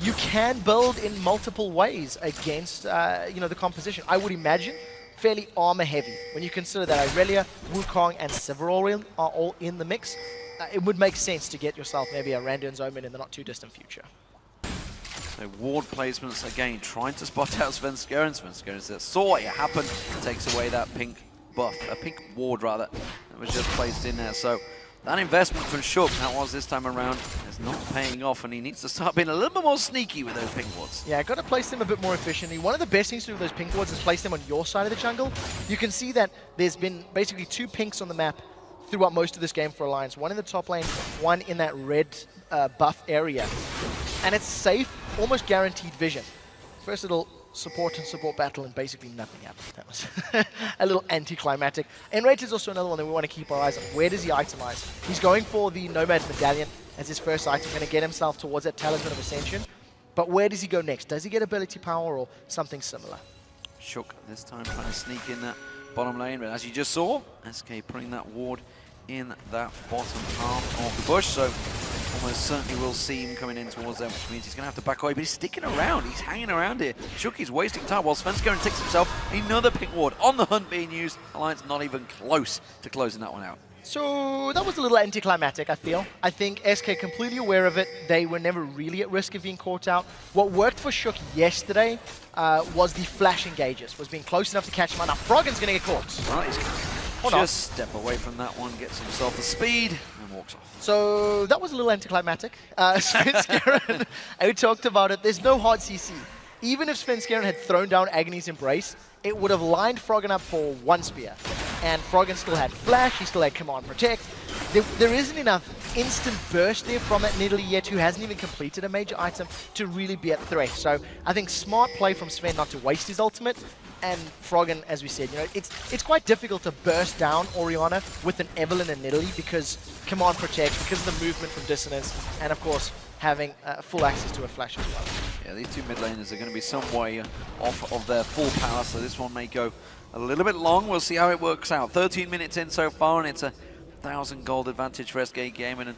you can build in multiple ways against, you know, the composition. I would imagine fairly armor heavy. When you consider that Irelia, Wukong, and Several are all in the mix, it would make sense to get yourself maybe a Randuin's Omen in the not too distant future. So ward placements again, trying to spot out Svenskeren. Svenskeren saw it happen, takes away that pink buff, a pink ward rather, that was just placed in there. So that investment from Shook, that was this time around, is not paying off, and he needs to start being a little bit more sneaky with those pink wards. Yeah, got to place them a bit more efficiently. One of the best things to do with those pink wards is place them on your side of the jungle. You can see that there's been basically 2 pinks on the map throughout most of this game for Alliance. One in the top lane, one in that red buff area. And it's safe, almost guaranteed vision. First little support and support battle, and basically nothing happened. That was a little anticlimactic. Enrage is also another one that we want to keep our eyes on. Where does he itemize? He's going for the Nomad's Medallion as his first item, going to get himself towards that Talisman of Ascension. But where does he go next? Does he get ability power or something similar? Shook this time trying to sneak in that bottom lane, but as you just saw, SK putting that ward in that bottom half of the bush, so almost certainly will see him coming in towards them, which means he's going to have to back away, but he's sticking around, he's hanging around here. Shook is wasting time while Svenskeren takes himself another pink ward. On the hunt being used, Alliance not even close to closing that one out. So that was a little anticlimactic, I feel. I think SK completely aware of it. They were never really at risk of being caught out. What worked for Shook yesterday was the flash engages, was being close enough to catch him out. Now Froggen's going to get caught. Right, he's going to just step away from that one, gets himself the speed, and walks off. So that was a little anticlimactic. Svenskeren, we talked about it. There's no hard CC. Even if Svenskeren had thrown down Agony's Embrace, it would have lined Froggen up for 1 spear. And Froggen still had Flash, he still had Command Protect. There isn't enough instant burst there from that Nidalee yet, who hasn't even completed a major item, to really be at threat. So I think smart play from Sven not to waste his ultimate. And Froggen, as we said, you know, it's quite difficult to burst down Orianna with an Evelyn and Nidalee, because Command Protect, because of the movement from Dissonance, and of course having full access to a Flash as well. Yeah, these 2 mid laners are going to be some way off of their full power, so this one may go a little bit long. We'll see how it works out. 13 minutes in so far, and it's a 1,000 gold advantage for SK Gaming. And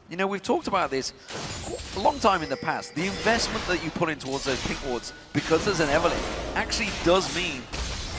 you know, we've talked about this a long time in the past. The investment that you put in towards those pink wards, because there's an Evelyn, actually does mean.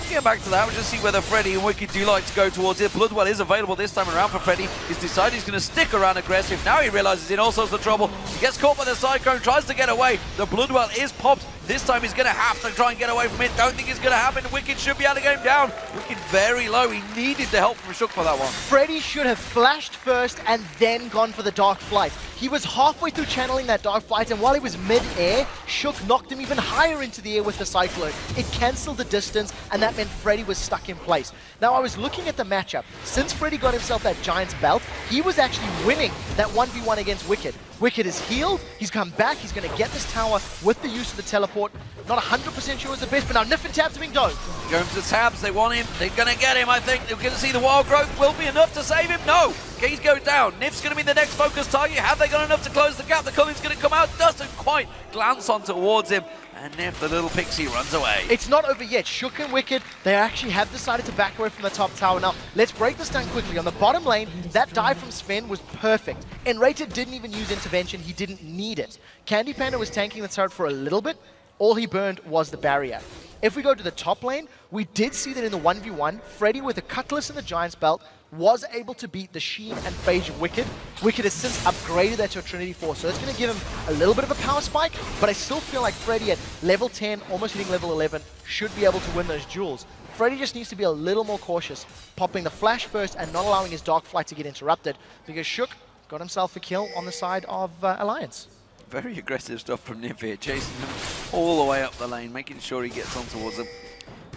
We'll get back to that. We'll just see whether Freddy and Wicked do like to go towards it. Bloodwell is available this time around for Freddy. He's decided he's going to stick around aggressive. Now he realizes he's in all sorts of trouble. He gets caught by the Cyclone, tries to get away. The Bloodwell is popped. This time he's going to have to try and get away from it. Don't think it's going to happen. Wicked should be able to get him down. Wicked very low. He needed the help from Shook for that one. Freddy should have flashed first and then gone for the Dark Flight. He was halfway through channeling that Dark Flight, and while he was mid-air, Shook knocked him even higher into the air with the Cyclone. It cancelled the distance, and that meant Freddy was stuck in place. Now, I was looking at the matchup. Since Freddy got himself that Giant's Belt, he was actually winning that 1v1 against Wicked. Wicked is healed, he's come back, he's going to get this tower with the use of the teleport. Not 100% sure it's the best, but now Nif and Tabs are being dove. Going for the tabs, they want him, they're going to get him, I think. They're going to see the Wild Growth will be enough to save him. No, Keys goes down. Nif's going to be the next focus target. Have they got enough to close the gap? The Culling's going to come out, doesn't quite glance on towards him. And Nif, the little pixie, runs away. It's not over yet. Shook and Wicked, they actually have decided to back away from the top tower. Now, let's break this down quickly. On the bottom lane, that dive from Sven was perfect. Enrated didn't even use intervention. He didn't need it. Candy Panda was tanking the turret for a little bit. All he burned was the barrier. If we go to the top lane, we did see that in the 1v1, Freddy with the Cutlass and the Giant's Belt was able to beat the Sheen and Phage Wicked. Wicked has since upgraded that to a Trinity Force, so it's going to give him a little bit of a power spike, but I still feel like Freddy at level 10, almost hitting level 11, should be able to win those duels. Freddy just needs to be a little more cautious, popping the flash first and not allowing his Dark Flight to get interrupted, because Shook got himself a kill on the side of Alliance. Very aggressive stuff from Nif here, chasing him all the way up the lane, making sure he gets on towards them.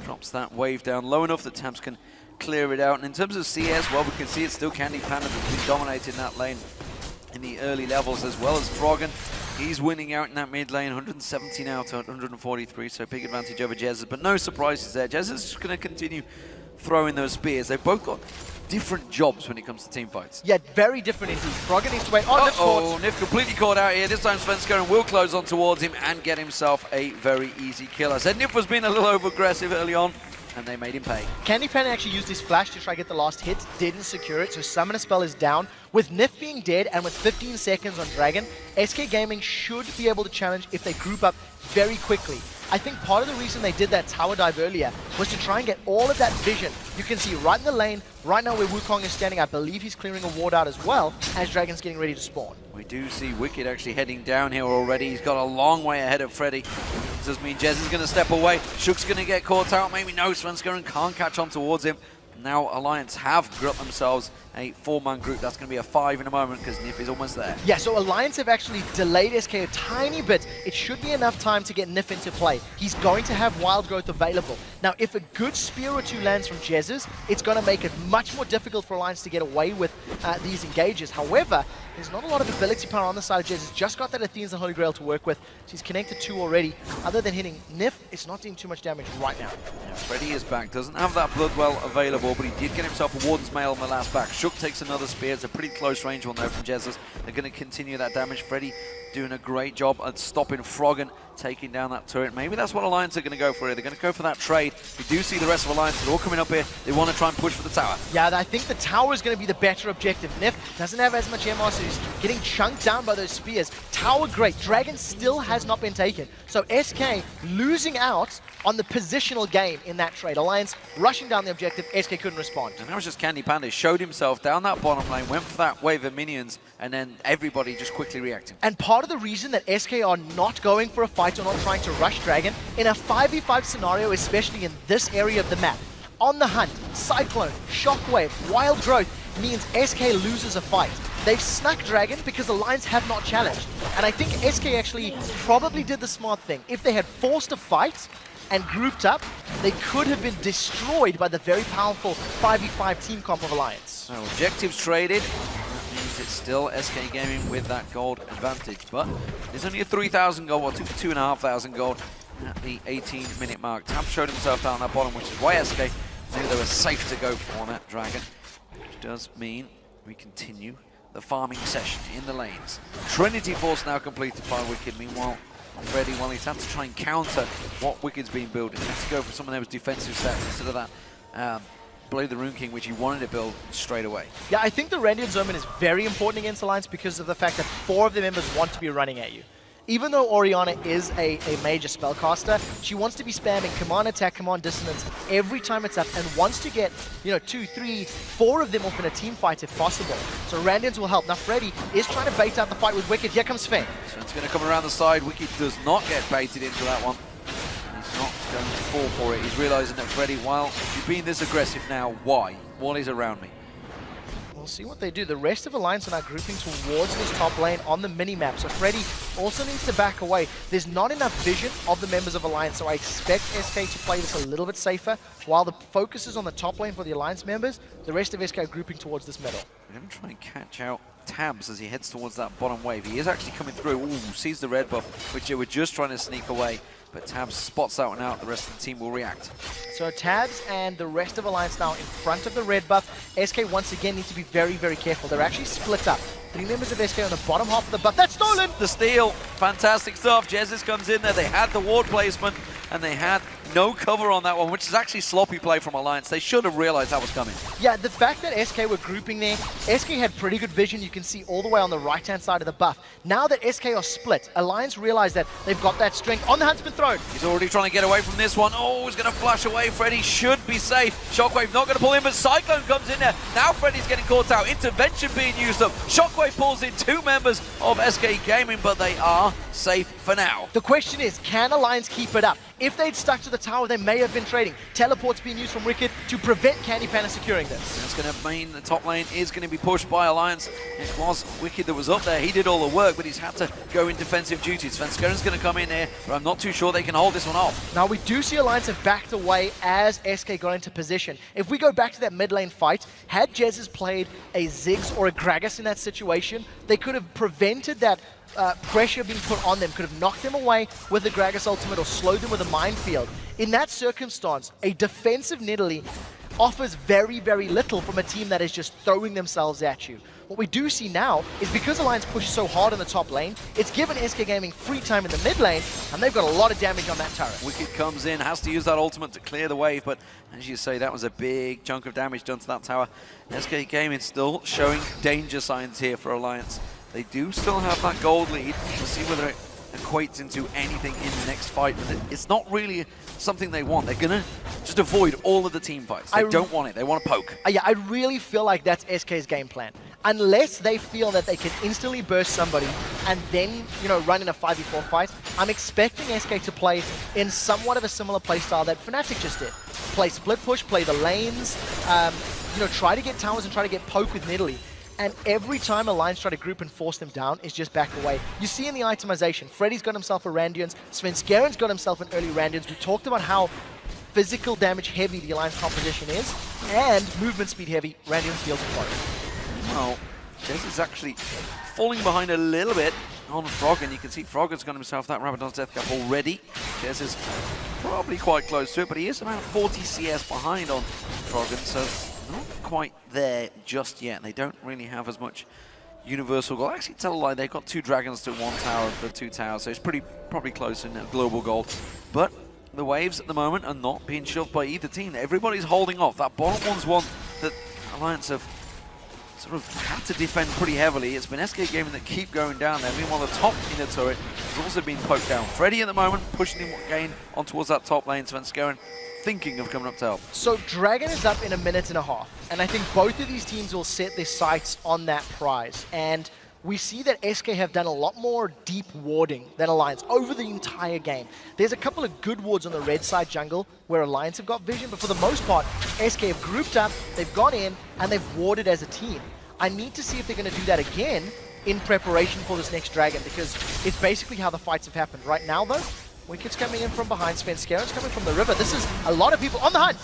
Drops that wave down low enough that Tabs can clear it out. And in terms of CS, well, we can see it's still Candy Panda that's been dominating that lane in the early levels, as well as Froggen. He's winning out in that mid lane, 170 now to 143, so big advantage over Jesus. But no surprises there. Jesus is just going to continue throwing those spears. They've both got different jobs when it comes to team fights. Yeah, very different indeed. Froggen needs to wait. Oh, Nif completely caught out here. This time Svenskeren will close on towards him and get himself a very easy kill. I said Nif was being a little over-aggressive early on, and they made him pay. Candy Panda actually used his flash to try to get the last hit, didn't secure it, so Summoner Spell is down. With Nif being dead and with 15 seconds on Dragon, SK Gaming should be able to challenge if they group up very quickly. I think part of the reason they did that tower dive earlier was to try and get all of that vision. You can see right in the lane, right now where Wukong is standing, I believe he's clearing a ward out as well as Dragon's getting ready to spawn. We do see Wicked actually heading down here already. He's got a long way ahead of Freddy. Does mean Jez is going to step away. Shook's going to get caught out. Maybe no, Svenskeren can't catch on towards him. Now Alliance have got themselves a 4-man group. That's going to be a 5 in a moment because Nif is almost there. Yeah, so Alliance have actually delayed SK a tiny bit. It should be enough time to get Nif into play. He's going to have Wild Growth available. Now, if a good spear or two lands from Jez's, it's going to make it much more difficult for Alliance to get away with these engages. However, there's not a lot of ability power on the side of Jez. He's just got that Athene's and Holy Grail to work with. So he's connected 2 already. Other than hitting Nif, it's not doing too much damage right now. Yeah, Freddy is back. Doesn't have that Bloodwell available, but he did get himself a Warden's Mail on the last back. Shook takes another spear. It's a pretty close range one though from Jesus. They're going to continue that damage. Freddy doing a great job at stopping Froggen taking down that turret. Maybe that's what Alliance are going to go for here. They're going to go for that trade. We do see the rest of Alliance. They're all coming up here. They want to try and push for the tower. Yeah, I think the tower is going to be the better objective. Nif doesn't have as much MR, so he's getting chunked down by those spears. Tower, great. Dragon still has not been taken. So SK losing out on the positional game in that trade. Alliance rushing down the objective. SK couldn't respond. And that was just Candy Panda. Showed himself down that bottom lane, went for that wave of minions, and then everybody just quickly reacting. And part of the reason that SK are not going for a fight or not trying to rush Dragon in a 5v5 scenario, especially in this area of the map, on the hunt, Cyclone, Shockwave, Wild Growth, means SK loses a fight. They've snuck Dragon because the Alliance have not challenged. And I think SK actually probably did the smart thing. If they had forced a fight and grouped up, they could have been destroyed by the very powerful 5v5 team comp of Alliance. So objectives traded. That means it's still SK Gaming with that gold advantage. But there's only a 3,000 gold, or 2,500 gold at the 18-minute mark. Tab showed himself down that bottom, which is why SK knew they were safe to go for that Dragon. Which does mean we continue the farming session in the lanes. Trinity Force now completed by Wicked. Meanwhile, Freddy, well, he's had to try and counter what Wicked's been building. He had to go for someone that was defensive stats instead of that Blow the Rune King, which he wanted to build straight away. Yeah, I think the Rendian Zoman is very important against Alliance because of the fact that 4 of the members want to be running at you. Even though Orianna is a major spellcaster, she wants to be spamming command attack, command dissonance every time it's up, and wants to get, 2, 3, 4 of them off in a team fight if possible. So Randians will help. Now Freddy is trying to bait out the fight with Wicked. Here comes Sven. Sven's going to come around the side. Wicked does not get baited into that one. He's not going to fall for it. He's realizing that Freddy, while you're being this aggressive now, why? What is around me? We'll see what they do. The rest of Alliance are now grouping towards this top lane on the mini-map. So Freddy also needs to back away. There's not enough vision of the members of Alliance, so I expect SK to play this a little bit safer. While the focus is on the top lane for the Alliance members, the rest of SK are grouping towards this middle. We're going to try and catch out Tabs as he heads towards that bottom wave. He is actually coming through. Ooh, sees the red buff, which they were just trying to sneak away. But Tabs spots that one out. The rest of the team will react. So Tabs and the rest of Alliance now in front of the red buff. SK once again need to be very, very careful. They're actually split up. 3 members of SK on the bottom half of the buff. That's stolen! The steal. Fantastic stuff. Jesus comes in there. They had the ward placement and they had No cover on that one, which is actually sloppy play from Alliance. They should have realized that was coming. Yeah, the fact that SK were grouping there, SK had pretty good vision. You can see all the way on the right-hand side of the buff. Now that SK are split, Alliance realize that they've got that strength. On the hunt's been thrown. He's already trying to get away from this one. Oh, he's going to flash away. Freddy should be safe. Shockwave not going to pull in, but Cyclone comes in there. Now Freddy's getting caught out. Intervention being used up. Shockwave pulls in 2 members of SK Gaming, but they are safe for now. The question is, can Alliance keep it up? If they'd stuck to the tower, they may have been trading. Teleports being used from Wicked to prevent Candy Panda securing this. That's going to mean the top lane is going to be pushed by Alliance. It was Wicked that was up there. He did all the work, but he's had to go in defensive duties. Svenskerin's going to come in here, but I'm not too sure they can hold this one off. Now, we do see Alliance have backed away as SK got into position. If we go back to that mid lane fight, had Jezz played a Ziggs or a Gragas in that situation, they could have prevented that pressure being put on them, could have knocked them away with the Gragas ultimate or slowed them with a minefield. In that circumstance, a defensive Nidalee offers very, very little from a team that is just throwing themselves at you. What we do see now is because Alliance pushed so hard in the top lane, it's given SK Gaming free time in the mid lane, and they've got a lot of damage on that turret. Wicked comes in, has to use that ultimate to clear the wave, but as you say, that was a big chunk of damage done to that tower. SK Gaming still showing danger signs here for Alliance. They do still have that gold lead. We'll see whether it equates into anything in the next fight, but it's not really something they want. They're going to just avoid all of the team fights. They don't want it. They want to poke. Yeah, I really feel like that's SK's game plan. Unless they feel that they can instantly burst somebody and then, run in a 5v4 fight, I'm expecting SK to play in somewhat of a similar playstyle that Fnatic just did. Play split push, play the lanes, try to get towers and try to get poke with Nidalee. And every time Alliance try to group and force them down, is just back away. You see in the itemization, Freddy's got himself a Randuin's, Svenskerin's got himself an early Randuin's. We talked about how physical damage heavy the Alliance composition is, and movement speed heavy, Randuin's deals with both. Well, Jezz is actually falling behind a little bit on Froggen. You can see Froggen's got himself that Rabadon's Death Cap already. Jezz is probably quite close to it, but he is about 40 CS behind on Froggen, so not quite there just yet. They don't really have as much universal gold. Actually, tell a lie, they've got 2 dragons to 1 tower for 2 towers, so it's probably close in global gold. But the waves at the moment are not being shoved by either team. Everybody's holding off. That bottom one's one that Alliance have sort of had to defend pretty heavily. It's been SK Gaming that keep going down there. Meanwhile, the top inner turret has also been poked down. Freddy at the moment pushing him again on towards that top lane. Svenskeren thinking of coming up to help. So Dragon is up in a minute and a half, and I think both of these teams will set their sights on that prize. And we see that SK have done a lot more deep warding than Alliance over the entire game. There's a couple of good wards on the red side jungle where Alliance have got vision, but for the most part, SK have grouped up, they've gone in, and they've warded as a team. I need to see if they're going to do that again in preparation for this next Dragon, because it's basically how the fights have happened. Right now, though, Wicked's coming in from behind, Svenskerin's coming from the river. This is a lot of people on the hunt.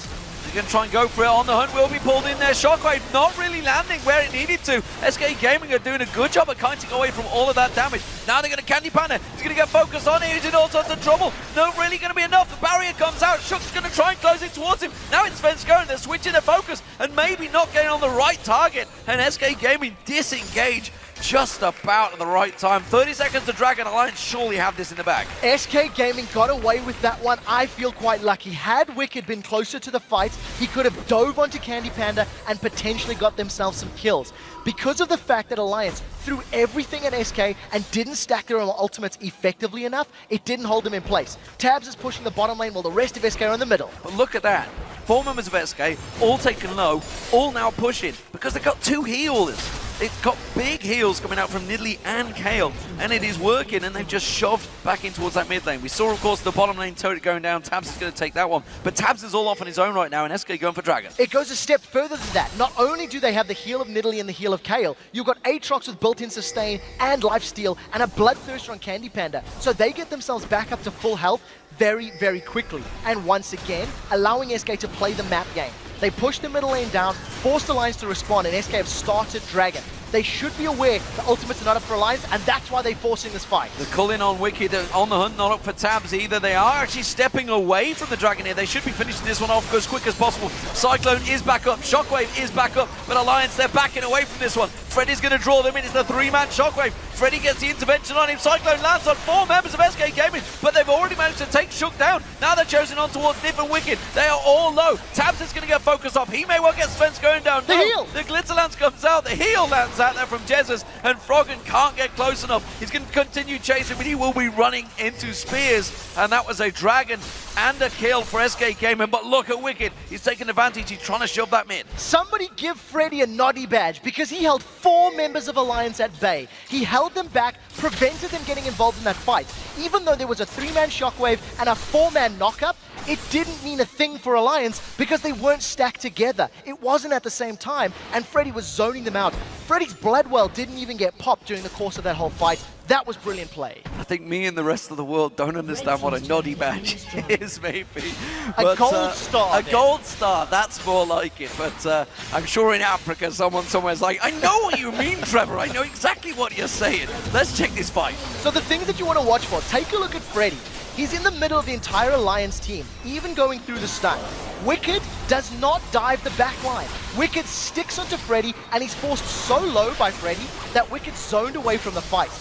They're going to try and go for it. On the hunt will be pulled in there. Shockwave not really landing where it needed to. SK Gaming are doing a good job of kiting away from all of that damage. Now they're going to Candy Panda. He's going to get focused on it. He's in all sorts of trouble. Not really going to be enough. The barrier comes out. Shook's going to try and close it towards him. Now it's Svenskeren. They're switching their focus and maybe not getting on the right target. And SK Gaming disengage just about at the right time. 30 seconds to Dragon. Alliance surely have this in the bag. SK Gaming got away with that one. I feel quite lucky. Had Wicked been closer to the fight, he could have dove onto Candy Panda and potentially got themselves some kills. Because of the fact that Alliance threw everything at SK and didn't stack their ultimates effectively enough, it didn't hold them in place. Tabs is pushing the bottom lane while the rest of SK are in the middle. But look at that. 4 members of SK, all taken low, all now pushing, because they've got 2 healers. They've got big heals coming out from Nidalee and Kale, and it is working, and they've just shoved back in towards that mid lane. We saw, of course, the bottom lane turret going down. Tabs is going to take that one, but Tabs is all off on his own right now, and SK going for Dragon. It goes a step further than that. Not only do they have the heal of Nidalee and the heal of Kale, you've got Aatrox with built-in sustain and lifesteal, and a Bloodthirster on Candy Panda. So they get themselves back up to full health very, very quickly. And once again, allowing SK to play the map game. They push the middle lane down, forced Alliance to respond, and SK have started Dragon. They should be aware the ultimates are not up for Alliance, and that's why they're forcing this fight. The call-in on Wicked, on the hunt, not up for Tabs either. They are actually stepping away from the Dragon here. They should be finishing this one off as quick as possible. Cyclone is back up, Shockwave is back up, but Alliance, they're backing away from this one. Freddy's going to draw them in. It's the 3-man Shockwave. Freddy gets the intervention on him. Cyclone lands on 4 members of SK Gaming, but they've already managed to take Shook down. Now they're chosen on towards Nif and Wicked. They are all low. Tabs is going to get focused off. He may well get Sven's going down. The heal! The Glitter Lance comes out. The heal lands out there from Jesus, and Froggen can't get close enough. He's going to continue chasing, but he will be running into Spears, and that was a dragon and a kill for SK Gaming. But look at Wicked. He's taking advantage. He's trying to shove that mid. Somebody give Freddy a noddy badge because he held 4 members of Alliance at bay. He held them back, prevented them getting involved in that fight. Even though there was a 3-man Shockwave and a 4-man knockup, it didn't mean a thing for Alliance because they weren't stacked together. It wasn't at the same time, and Freddy was zoning them out. Freddy's Bloodwell didn't even get popped during the course of that whole fight. That was brilliant play. I think me and the rest of the world don't understand what a noddy badge is, maybe. A gold star. A gold star, that's more like it. But I'm sure in Africa, someone somewhere's like, I know what you mean, Trevor. I know exactly what you're saying. Let's check this fight. So the things that you want to watch for, take a look at Freddy. He's in the middle of the entire Alliance team, even going through the stun. Wicked does not dive the back line. Wicked sticks onto Freddy, and he's forced so low by Freddy that Wicked's zoned away from the fight.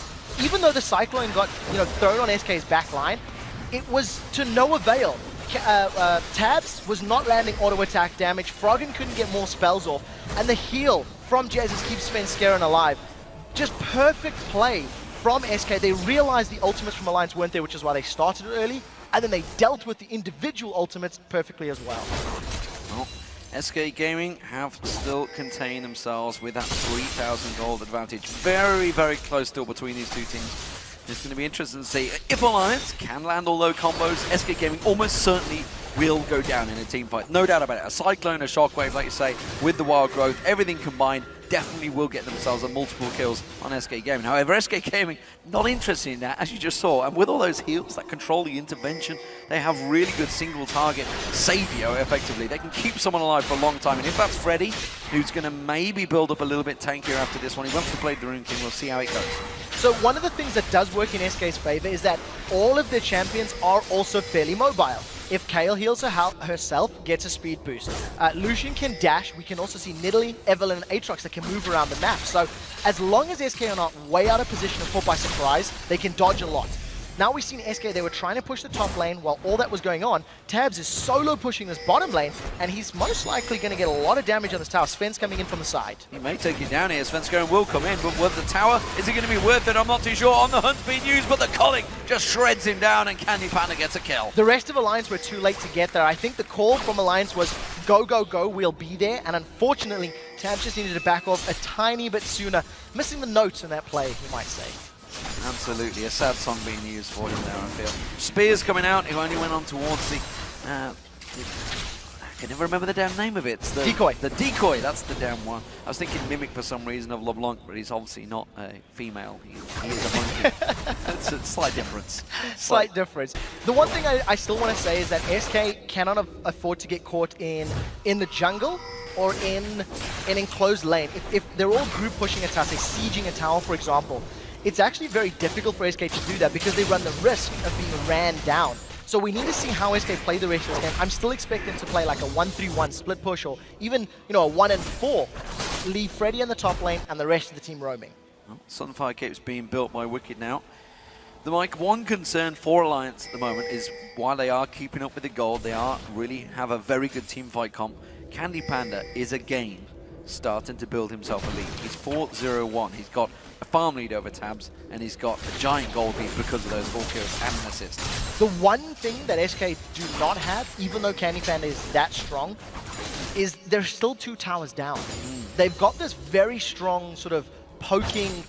Even though the Cyclone got thrown on SK's back line, it was to no avail. Tabs was not landing auto attack damage. Froggen couldn't get more spells off, and the heal from Jesus keeps Sven Skaren alive. Just perfect play from SK. They realized the ultimates from Alliance weren't there, which is why they started early, and then they dealt with the individual ultimates perfectly as well. Well, SK Gaming have still contained themselves with that 3,000 gold advantage. Very, very close still between these two teams. It's going to be interesting to see if Alliance can land all those combos. SK Gaming almost certainly will go down in a team fight. No doubt about it. A Cyclone, a Shockwave, like you say, with the Wild Growth, everything combined, definitely will get themselves a multiple kills on SK Gaming. However, SK Gaming, not interested in that, as you just saw. And with all those heals that control the intervention, they have really good single target savior, effectively. They can keep someone alive for a long time. And if that's Freddy, who's going to maybe build up a little bit tankier after this one, he wants to play the Rune King. We'll see how it goes. So one of the things that does work in SK's favor is that all of their champions are also fairly mobile. If Kayle heals herself, gets a speed boost. Lucian can dash. We can also see Nidalee, Evelynn, and Aatrox that can move around the map. So as long as SK are not way out of position and caught by surprise, they can dodge a lot. Now we've seen SK, they were trying to push the top lane while all that was going on. Tabs is solo pushing this bottom lane, and he's most likely going to get a lot of damage on this tower. Sven's coming in from the side. He may take it down here. Sven's going will come in, but with the tower, is it going to be worth it? I'm not too sure. On the hunt's being used, but the Colling just shreds him down, and Candy Panda gets a kill. The rest of Alliance were too late to get there. I think the call from Alliance was go, go, go, we'll be there, and unfortunately, Tabs just needed to back off a tiny bit sooner, missing the notes in that play, you might say. Absolutely, a sad song being used for him there, I feel. Spears coming out, who only went on towards the... I can never remember the damn name of it. It's the Decoy. The Decoy, that's the damn one. I was thinking Mimic for some reason of LeBlanc, but he's obviously not a female. He is a monkey. It's a slight difference. Slight difference. The one thing I still want to say is that SK cannot afford to get caught in the jungle or in an enclosed lane. If they're all group pushing a tower, say sieging a tower, for example, it's actually very difficult for SK to do that because they run the risk of being ran down. So we need to see how SK play the rest of this game. I'm still expecting to play like a 1-3-1 split push, or even a 1-4. Leave Freddy in the top lane and the rest of the team roaming. Well, Sunfire Cape's being built by Wicked now. The one concern for Alliance at the moment is while they are keeping up with the gold, they really have a very good team fight comp. Candy Panda is again starting to build himself a lead. He's 4-0-1. He's got a farm lead over Tabs, and he's got a giant gold lead because of those 4 kills and an assist. The one thing that SK do not have, even though Candy Panda is that strong, is they're still 2 towers down. They've got this very strong sort of poking,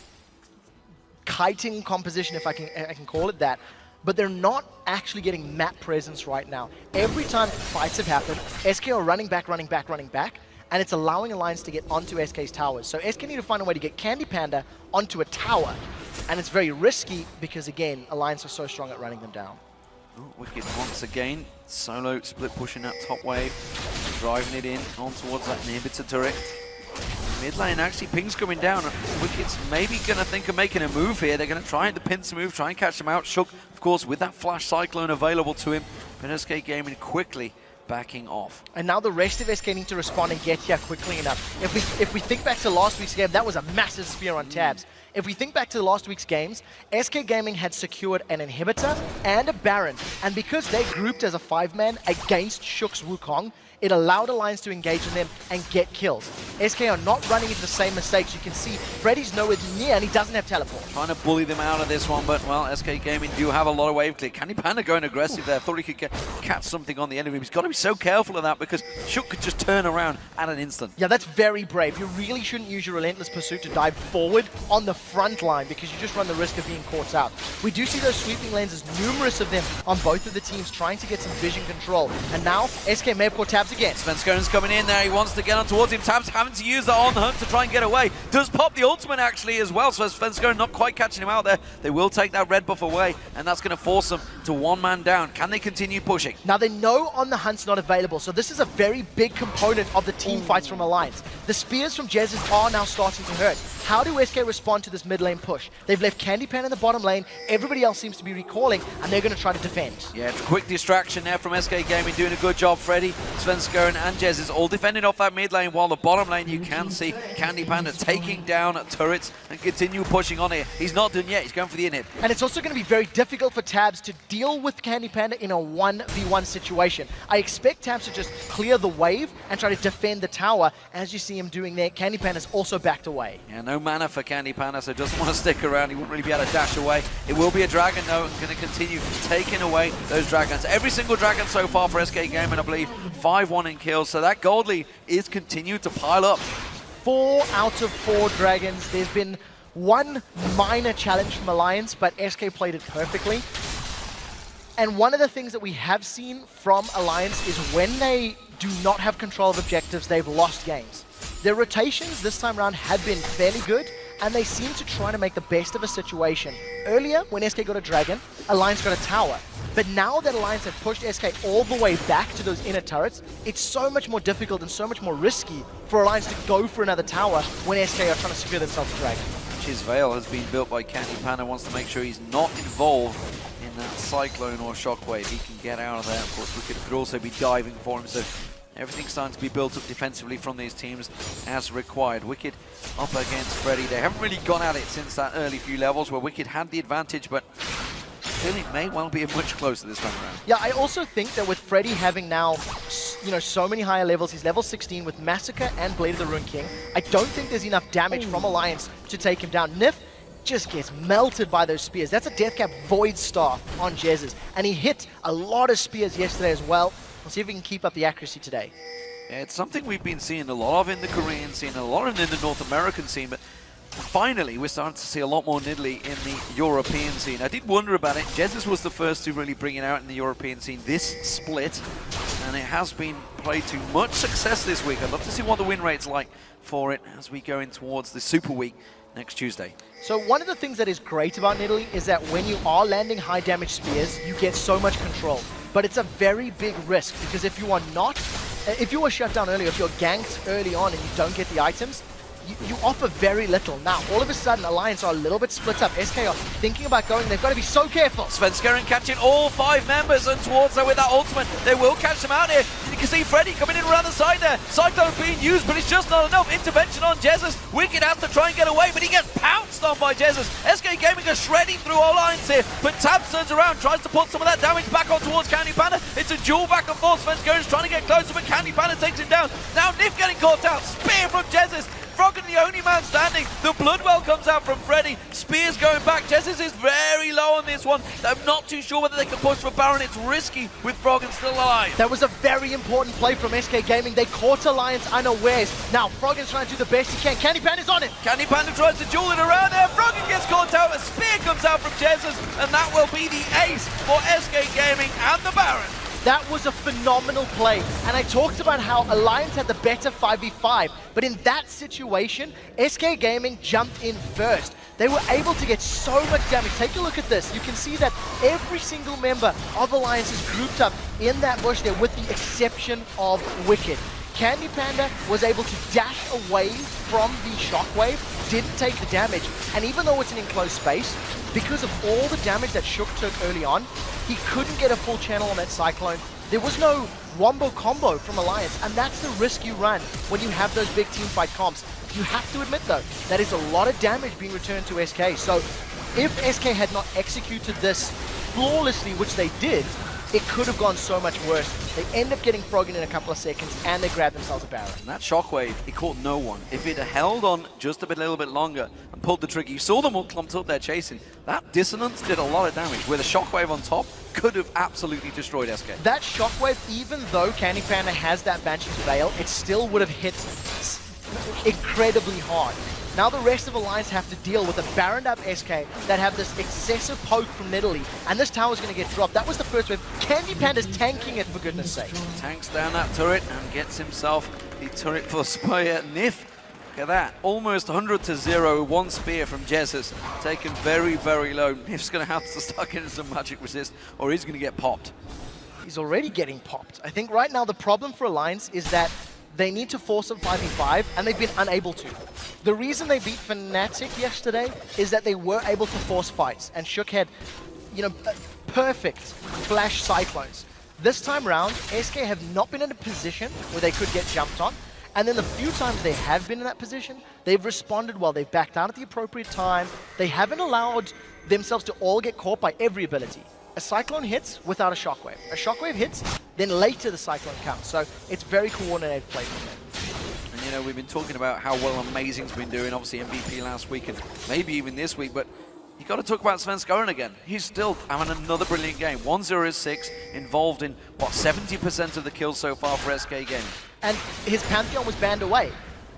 kiting composition, if I can call it that, but they're not actually getting map presence right now. Every time fights have happened, SK are running back, and it's allowing Alliance to get onto SK's towers. So SK need to find a way to get Candy Panda onto a tower, and it's very risky because, again, Alliance are so strong at running them down. Oh, Wicked once again, solo split pushing that top wave, driving it in on towards that inhibitor turret. Mid lane, actually, Ping's coming down. Wicked's maybe going to think of making a move here. They're going to try the pincer move, try and catch them out. Shook, of course, with that flash cyclone available to him. But SK Gaming quickly backing off. And now the rest of SK need to respond and get here quickly enough. If we think back to last week's game, that was a massive spear on Tabs. If we think back to last week's games, SK Gaming had secured an inhibitor and a Baron. And because they grouped as a 5-man against Shook's Wukong, it allowed Alliance to engage in them and get kills. SK are not running into the same mistakes. You can see Freddy's nowhere near and he doesn't have teleport. Trying to bully them out of this one, but well, SK Gaming do have a lot of wave clear. Candy Panda going aggressive there. Thought he could catch something on the end of him. He's got to be so careful of that because Shook could just turn around at an instant. Yeah, that's very brave. You really shouldn't use your Relentless Pursuit to dive forward on the front line because you just run the risk of being caught out. We do see those sweeping lenses, numerous of them on both of the teams trying to get some vision control. And now SK may have caught Tabs again. Svenskern's coming in there. He wants to get on towards him. Tabs having to use that on hunt to try and get away. Does pop the ultimate actually as well, so Svenskern not quite catching him out there. They will take that red buff away, and that's going to force them to one man down. Can they continue pushing? Now they know on the hunt's not available, so this is a very big component of the team fights from Alliance. The spears from Jez's are now starting to hurt. How do SK respond to this mid lane push? They've left Candy Pan in the bottom lane, everybody else seems to be recalling, and they're going to try to defend. Yeah, quick distraction there from SK Gaming, doing a good job. Freddy, Svenskern and Jez is all defending off that mid lane, while the bottom lane you can see Candy Panda taking down turrets and continue pushing on here. He's not done yet, he's going for the inhib. And it's also going to be very difficult for Tabs to deal with Candy Panda in a 1v1 situation. I expect Tabs to just clear the wave and try to defend the tower. As you see him doing there, Candy Panda's also backed away. Yeah, no mana for Candy Panda, so doesn't want to stick around. He wouldn't really be able to dash away. It will be a dragon though, and going to continue taking away those dragons. Every single dragon so far for SK Gaming, I believe, 5-1 in kills, so that gold lead is continued to pile up. 4 out of 4 dragons. There's been one minor challenge from Alliance, but SK played it perfectly. And one of the things that we have seen from Alliance is when they do not have control of objectives, they've lost games. Their rotations this time around have been fairly good, and they seem to try to make the best of a situation. Earlier, when SK got a dragon, Alliance got a tower. But now that Alliance have pushed SK all the way back to those inner turrets, it's so much more difficult and so much more risky for Alliance to go for another tower when SK are trying to secure themselves a dragon. His Veil has been built by Candy Panda, wants to make sure he's not involved in that Cyclone or Shockwave. He can get out of there. Of course, Wicked could also be diving for him, so everything's starting to be built up defensively from these teams as required. Wicked up against Freddy. They haven't really gone at it since that early few levels where Wicked had the advantage, but still it may well be much closer this time around. Yeah, I also think that with Freddy having now, so many higher levels, he's level 16 with Massacre and Blade of the Rune King, I don't think there's enough damage from Alliance to take him down. Nif just gets melted by those spears. That's a Deathcap Void Staff on Jez's, and he hit a lot of spears yesterday as well. We'll see if we can keep up the accuracy today. Yeah, it's something we've been seeing a lot of in the Korean scene, a lot of in the North American scene, but finally we're starting to see a lot more Nidalee in the European scene. I did wonder about it. Jesus was the first to really bring it out in the European scene, this split, and it has been played to much success this week. I'd love to see what the win rate's like for it as we go in towards the Super Week next Tuesday. So one of the things that is great about Nidalee is that when you are landing high damage spears, you get so much control. But it's a very big risk because if you are shut down early, if you're ganked early on and you don't get the items, you offer very little. Now, all of a sudden, Alliance are a little bit split up. SK are thinking about going. They've got to be so careful. Svenskeren catching all 5 members and towards her with that ultimate. They will catch them out here. You can see Freddy coming in around the side there. Cyclone being used, but it's just not enough. Intervention on Jesus. Wicked has to try and get away, but he gets pounced on by Jesus. SK Gaming are shredding through Alliance here, but Tabs turns around, tries to put some of that damage back on towards Candy Panda. It's a duel back and forth. Svenskeren trying to get closer, but Candy Panda takes him down. Now Nif getting caught out. Spear from Jesus. Froggen the only man standing. The Bloodwell comes out from Freddy. Spears going back. Jesus is very low on this one. I'm not too sure whether they can push for Baron. It's risky with Froggen still alive. That was a very important play from SK Gaming. They caught Alliance unawares. Now Froggen's trying to do the best he can. Candy Panda's on him. Candy Panda tries to duel it around there. Froggen gets caught out. A spear comes out from Jesus, and that will be the ace for SK Gaming and the Baron. That was a phenomenal play, and I talked about how Alliance had the better 5v5, but in that situation, SK Gaming jumped in first. They were able to get so much damage. Take a look at this. You can see that every single member of Alliance is grouped up in that bush there with the exception of Wicked. Candy Panda was able to dash away from the shockwave, didn't take the damage, and even though it's an enclosed space, because of all the damage that Shook took early on, he couldn't get a full channel on that Cyclone. There was no wombo combo from Alliance, and that's the risk you run when you have those big team fight comps. You have to admit, though, that is a lot of damage being returned to SK. So if SK had not executed this flawlessly, which they did, it could have gone so much worse. They end up getting Froggen in a couple of seconds, and they grab themselves a Baron. And that shockwave, it caught no one. If it had held on just a little bit longer and pulled the trigger, you saw them all clumped up there chasing. That dissonance did a lot of damage. With a shockwave on top, could have absolutely destroyed SK. That shockwave, even though Candy Panda has that Banshee's Veil, it still would have hit incredibly hard. Now the rest of Alliance have to deal with a Baroned up SK that have this excessive poke from Nidalee, and this tower's going to get dropped. That was the first wave. Candy Panda's tanking it, for goodness sake. Tanks down that turret and gets himself the turret for Spire. Nif, look at that, almost 100 to 0, one spear from Jesus, taken very, very low. Nif's going to have to start getting some magic resist, or he's going to get popped. He's already getting popped. I think right now the problem for Alliance is that they need to force a 5v5, and they've been unable to. The reason they beat Fnatic yesterday is that they were able to force fights, and Shook had, you know, perfect flash cyclones. This time around, SK have not been in a position where they could get jumped on, and then the few times they have been in that position, they've responded well. They've backed out at the appropriate time. They haven't allowed themselves to all get caught by every ability. A Cyclone hits without a Shockwave. A Shockwave hits, then later the Cyclone comes. So it's very coordinated play from them. And you know, we've been talking about how well Amazing's been doing, obviously MVP last week and maybe even this week, but you got to talk about Svenskeren again. He's still having another brilliant game. 1-0-6, involved in, what, 70% of the kills so far for SK Gaming. And his Pantheon was banned away.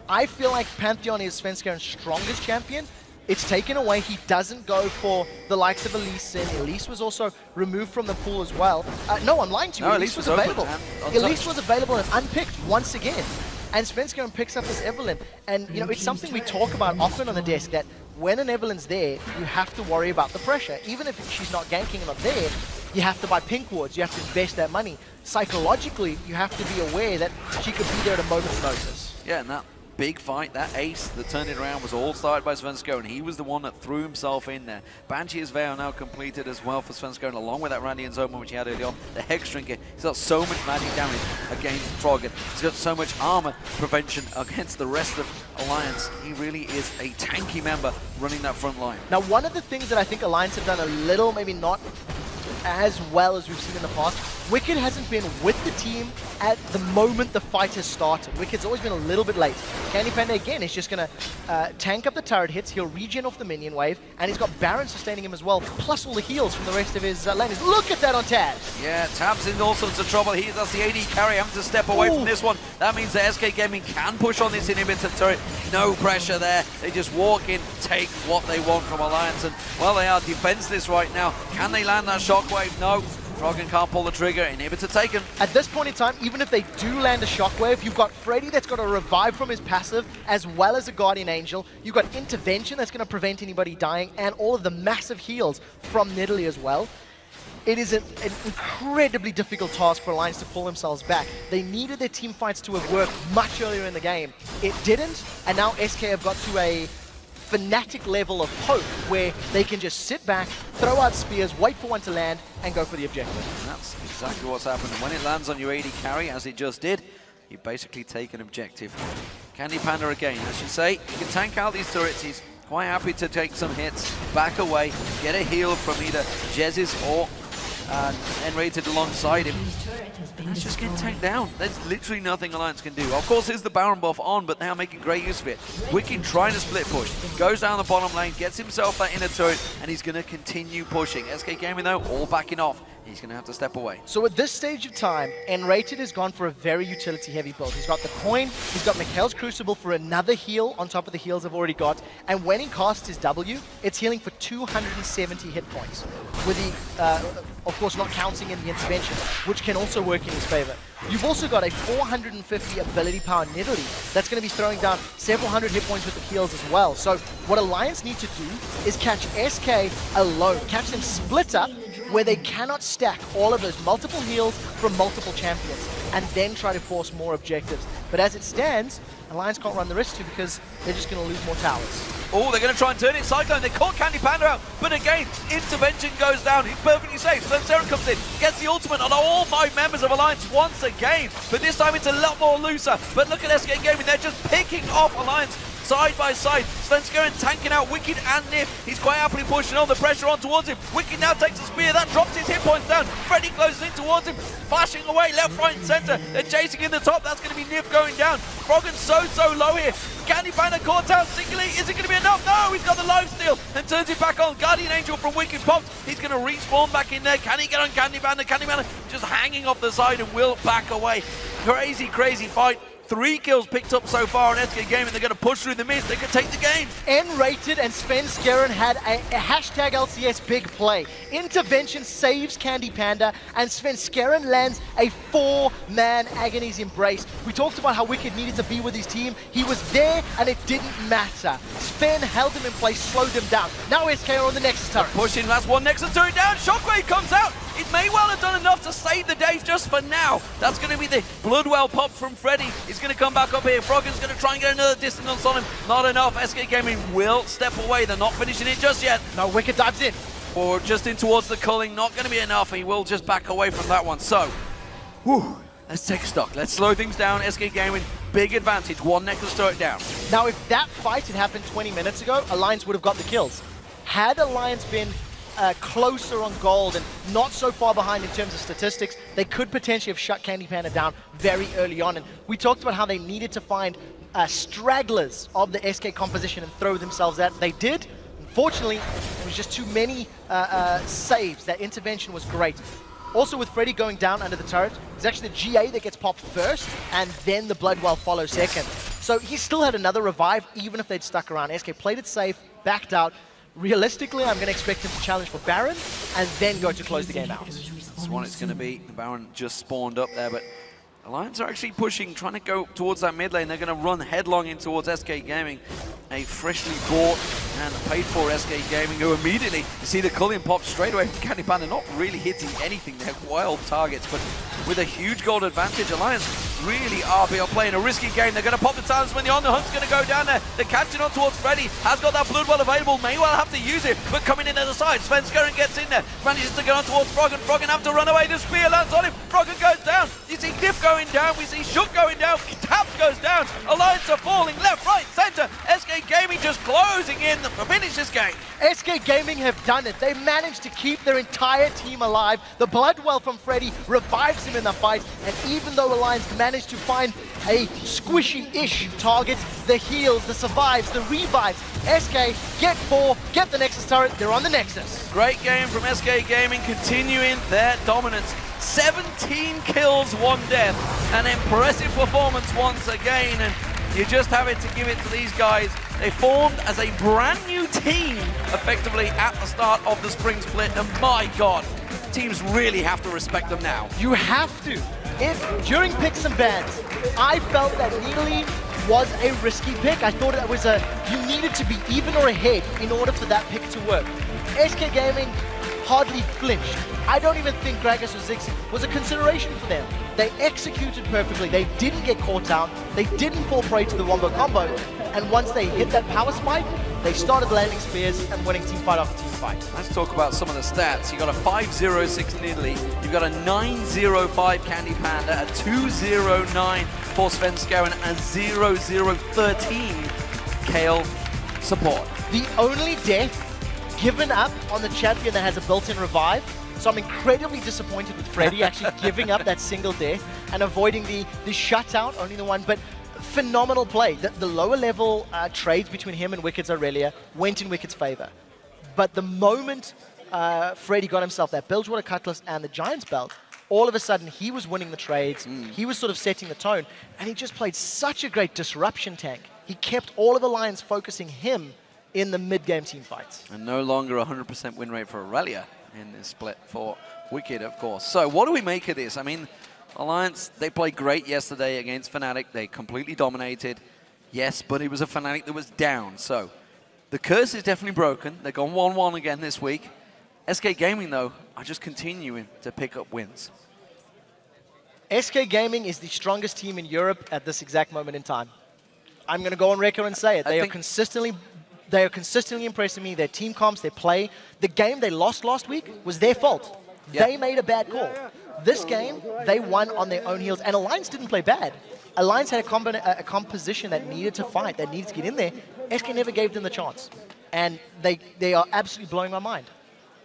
I feel like Pantheon is Svenskeren's strongest champion. It's taken away. He doesn't go for the likes of Elise. Elise was also removed from the pool as well. No, I'm lying to you. No, Elise was available. Elise was available and unpicked once again. And Svenskeren picks up this Evelynn. And, you know, it's something we talk about often on the desk, that when an Evelynn's there, you have to worry about the pressure. Even if she's not ganking and not there, you have to buy pink wards. You have to invest that money. Psychologically, you have to be aware that she could be there at a moment's notice. Yeah, and that big fight, that ace that turned it around was all started by Svenskeren. He was the one that threw himself in there. Banshee's Veil now completed as well for Svenskeren, along with that Radiant Zone which he had early on. The Hex Drinker, he's got so much magic damage against Froggen. He's got so much armor prevention against the rest of Alliance. He really is a tanky member running that front line. Now, one of the things that I think Alliance have done a little, maybe not as well as we've seen in the past, Wicked hasn't been with the team at the moment the fight has started. Wicked's always been a little bit late. Candy Panda again is just going to tank up the turret hits, he'll regen off the minion wave, and he's got Baron sustaining him as well, plus all the heals from the rest of his laners. Look at that on Tabs! Yeah, Tabs in all sorts of trouble. That's the AD carry having to step away from this one. That means that SK Gaming can push on this inhibitor turret. No pressure there. They just walk in, take what they want from Alliance, and, well, they are defenseless right now. Can they land that shockwave? No. Froggen can't pull the trigger, inhibitor taken. At this point in time, even if they do land a shockwave, you've got Freddy that's got a revive from his passive, as well as a Guardian Angel. You've got intervention that's going to prevent anybody dying, and all of the massive heals from Nidalee as well. It is an incredibly difficult task for Alliance to pull themselves back. They needed their team fights to have worked much earlier in the game. It didn't, and now SK have got to a Fnatic level of hope where they can just sit back, throw out spears, wait for one to land, and go for the objective. And that's exactly what's happened. And when it lands on your AD carry, as it just did, you basically take an objective. Candy Panda again, as you say, you can tank out these turrets. He's quite happy to take some hits, back away, get a heal from either Jez's or N-rated alongside him. Let's just get tanked down. There's literally nothing Alliance can do. Of course, there's the Baron buff on, but they are making great use of it. Wicked trying to split push, goes down the bottom lane, gets himself that inner turret, and he's going to continue pushing. SK Gaming, though, all backing off. He's going to have to step away. So at this stage of time, N-rated has gone for a very utility-heavy build. He's got the coin, he's got Mikhail's Crucible for another heal on top of the heals I've already got, and when he casts his W, it's healing for 270 hit points, with the, of course, not counting in the intervention, which can also work in his favor. You've also got a 450 ability power Nidalee that's going to be throwing down several hundred hit points with the heals as well. So what Alliance need to do is catch SK alone, catch them split up, where they cannot stack all of those multiple heals from multiple champions, and then try to force more objectives. But as it stands, Alliance can't run the risk to, because they're just going to lose more towers. Oh, they're going to try and turn it. Cyclone, they caught Candy Panda out. But again, intervention goes down. He's perfectly safe. So then Sarah comes in, gets the ultimate on all 5 members of Alliance once again. But this time it's a lot more looser. But look at SK Gaming. They're just picking off Alliance side by side. Svenskeren tanking out Wicked and Nif. He's quite happily pushing on the pressure on towards him. Wicked now takes a spear. That drops his hit points down. Freddy closes in towards him, flashing away left, right, and center. They're chasing in the top. That's going to be Nif going down. Froggen's so low here. Candy Panda caught out singly. Is it going to be enough? No, he's got the life steal and turns it back on. Guardian Angel from Wicked pops. He's going to respawn back in there. Can he get on Candy Panda? Candy Panda just hanging off the side and will back away. Crazy fight. 3 kills picked up so far on SK Gaming. They're going to push through the mist. They can take the game. N-rated and Svenskeren had a hashtag LCS big play. Intervention saves Candy Panda, and Svenskeren lands a 4-man Agony's Embrace. We talked about how Wicked needed to be with his team. He was there, and it didn't matter. Sven held him in place, slowed him down. Now SK are on the Nexus turret. Pushing, last one, Nexus turret down. Shockwave comes out. It may well have done enough to save the day just for now. That's going to be the Bloodwell pop from Freddy. He's going to come back up here. Froggen's going to try and get another distance on him. Not enough. SK Gaming will step away. They're not finishing it just yet. No, Wicked dives in. Or just in towards the culling. Not going to be enough. He will just back away from that one. So, let's take stock. Let's slow things down. SK Gaming, big advantage. 1 Necklace turret down. Now, if that fight had happened 20 minutes ago, Alliance would have got the kills. Had Alliance been closer on gold and not so far behind in terms of statistics, they could potentially have shut Candy Panda down very early on. And we talked about how they needed to find stragglers of the SK composition and throw themselves at. They did. Unfortunately, there was just too many saves. That intervention was great. Also, with Freddy going down under the turret, it's actually the GA that gets popped first, and then the Bloodwell follows second. So he still had another revive, even if they'd stuck around. SK played it safe, backed out. Realistically, I'm going to expect him to challenge for Baron and then go to close the game out. That's what it's going to be. The Baron just spawned up there, but Alliance are actually pushing, trying to go towards that mid lane. They're going to run headlong in towards SK Gaming. A freshly bought and paid for SK Gaming, who immediately, you see the culling pop straight away from Candy Panda, not really hitting anything. They're wild targets, but with a huge gold advantage, Alliance really are playing a risky game. They're going to pop the talisman. The On the Hunt's going to go down there. They're catching on towards Freddy. Has got that Bloodwell available. May well have to use it, but coming in at the side. Svenskeren gets in there. Manages to get on towards Froggen. Froggen have to run away. The spear lands on him. Froggen goes down. You see Diff going down. We see Shook going down. Taps goes down. Alliance are falling left, right, center. SK Gaming just closing in to finish this game. SK Gaming have done it. They managed to keep their entire team alive. The Bloodwell from Freddy revives him in the fight, and even though Alliance managed to find a squishy-ish target, the heals, the survives, the revives, SK get 4, get the Nexus turret, they're on the Nexus. Great game from SK Gaming, continuing their dominance. 17 kills, 1 death. An impressive performance once again, and you just have it to give it to these guys. They formed as a brand new team, effectively, at the start of the spring split, and my God, teams really have to respect them now. You have to. During picks and bans, I felt that Nidalee was a risky pick. I thought it was you needed to be even or ahead in order for that pick to work. SK Gaming hardly flinched. I don't even think Gragas or ZXC was a consideration for them. They executed perfectly. They didn't get caught out. They didn't fall prey to the wombo combo. And once they hit that power spike, they started landing spears and winning team fight after team fight. Let's talk about some of the stats. You got a 5-0-6 Nidalee. You've got a 9-0-5 Candy Panda, a 2-0-9 for Svenskeren, and 0-0-13 Kale support. The only death given up on the champion that has a built-in revive. So I'm incredibly disappointed with Freddy actually giving up that single death and avoiding the shutout, only the one. But phenomenal play. The lower level trades between him and Wicked's Aurelia went in Wicked's favor. But the moment Freddy got himself that Bilgewater Cutlass and the Giant's Belt, all of a sudden he was winning the trades, he was sort of setting the tone, and he just played such a great disruption tank. He kept all of Alliance focusing him in the mid-game team fights. And no longer 100% win rate for Aurelia in this split for Wicked, of course. So what do we make of this? I mean, Alliance, they played great yesterday against Fnatic. They completely dominated. Yes, but it was a Fnatic that was down. So the curse is definitely broken. They've gone 1-1 again this week. SK Gaming, though, are just continuing to pick up wins. SK Gaming is the strongest team in Europe at this exact moment in time. I'm going to go on record and say it. They are consistently They are consistently impressing me. Their team comps, their play. The game they lost last week was their fault. Yeah. They made a bad call. This game, they won on their own heels, and Alliance didn't play bad. Alliance had a composition that needed to fight, that needed to get in there. SK never gave them the chance, and they are absolutely blowing my mind.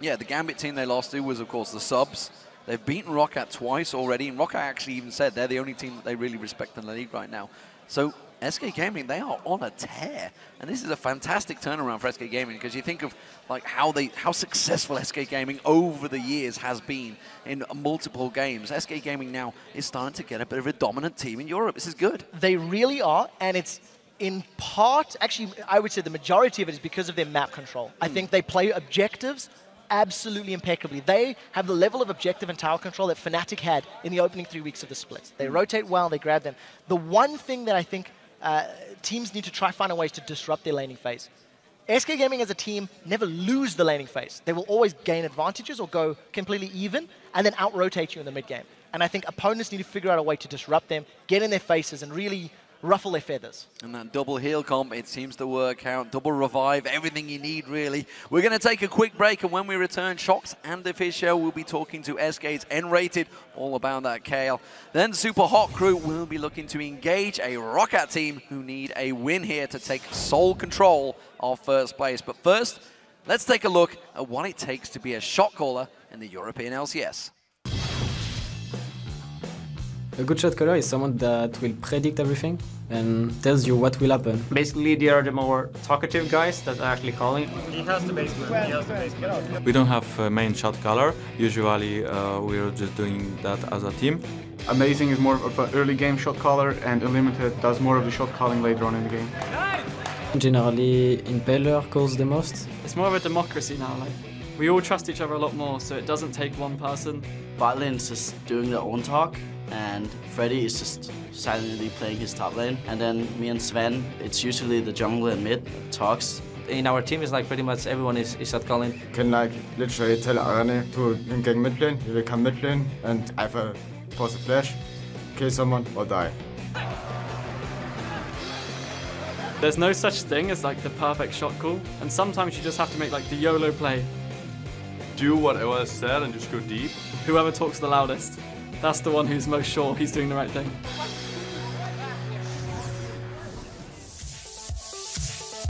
Yeah, the Gambit team they lost to was, of course, the subs. They've beaten Roccat twice already, and Roccat actually even said they're the only team that they really respect in the league right now. So SK Gaming, they are on a tear, and this is a fantastic turnaround for SK Gaming, because you think of like how successful SK Gaming over the years has been in multiple games. SK Gaming now is starting to get a bit of a dominant team in Europe. This is good. They really are, and it's in part, actually, I would say the majority of it is because of their map control. I think they play objectives absolutely impeccably. They have the level of objective and tower control that Fnatic had in the opening 3 weeks of the split. They rotate well, they grab them. The one thing that I think teams need to try find a ways to disrupt their laning phase. SK Gaming as a team never lose the laning phase. They will always gain advantages or go completely even and then out-rotate you in the mid-game. And I think opponents need to figure out a way to disrupt them, get in their faces and really ruffle their feathers. And that double heal comp, it seems to work out. Double revive, everything you need, really. We're going to take a quick break, and when we return, Shox and Official will be talking to SK's N-rated, all about that KL. Then Super Hot Crew will be looking to engage a Roccat team who need a win here to take sole control of first place. But first, let's take a look at what it takes to be a shot caller in the European LCS. A good shot caller is someone that will predict everything and tells you what will happen. Basically, they are the more talkative guys that are actually calling. He has the basement. He has the basement. We don't have a main shot caller. Usually, we're just doing that as a team. Amazing is more of an early game shot caller, and Unlimited does more of the shot calling later on in the game. Generally, Impaler calls the most. It's more of a democracy now. Like, we all trust each other a lot more, so it doesn't take one person. Bot lane's just doing their own talk, and Freddy is just silently playing his top lane. And then me and Sven, it's usually the jungle and mid that talks. In our team, it's like pretty much everyone is shot calling. Can like literally tell Arane to engage mid lane, he will come mid lane and either force a flash, kill someone or die. There's no such thing as like the perfect shot call, and sometimes you just have to make like the YOLO play. Do whatever is said and just go deep. Whoever talks the loudest, that's the one who's most sure he's doing the right thing.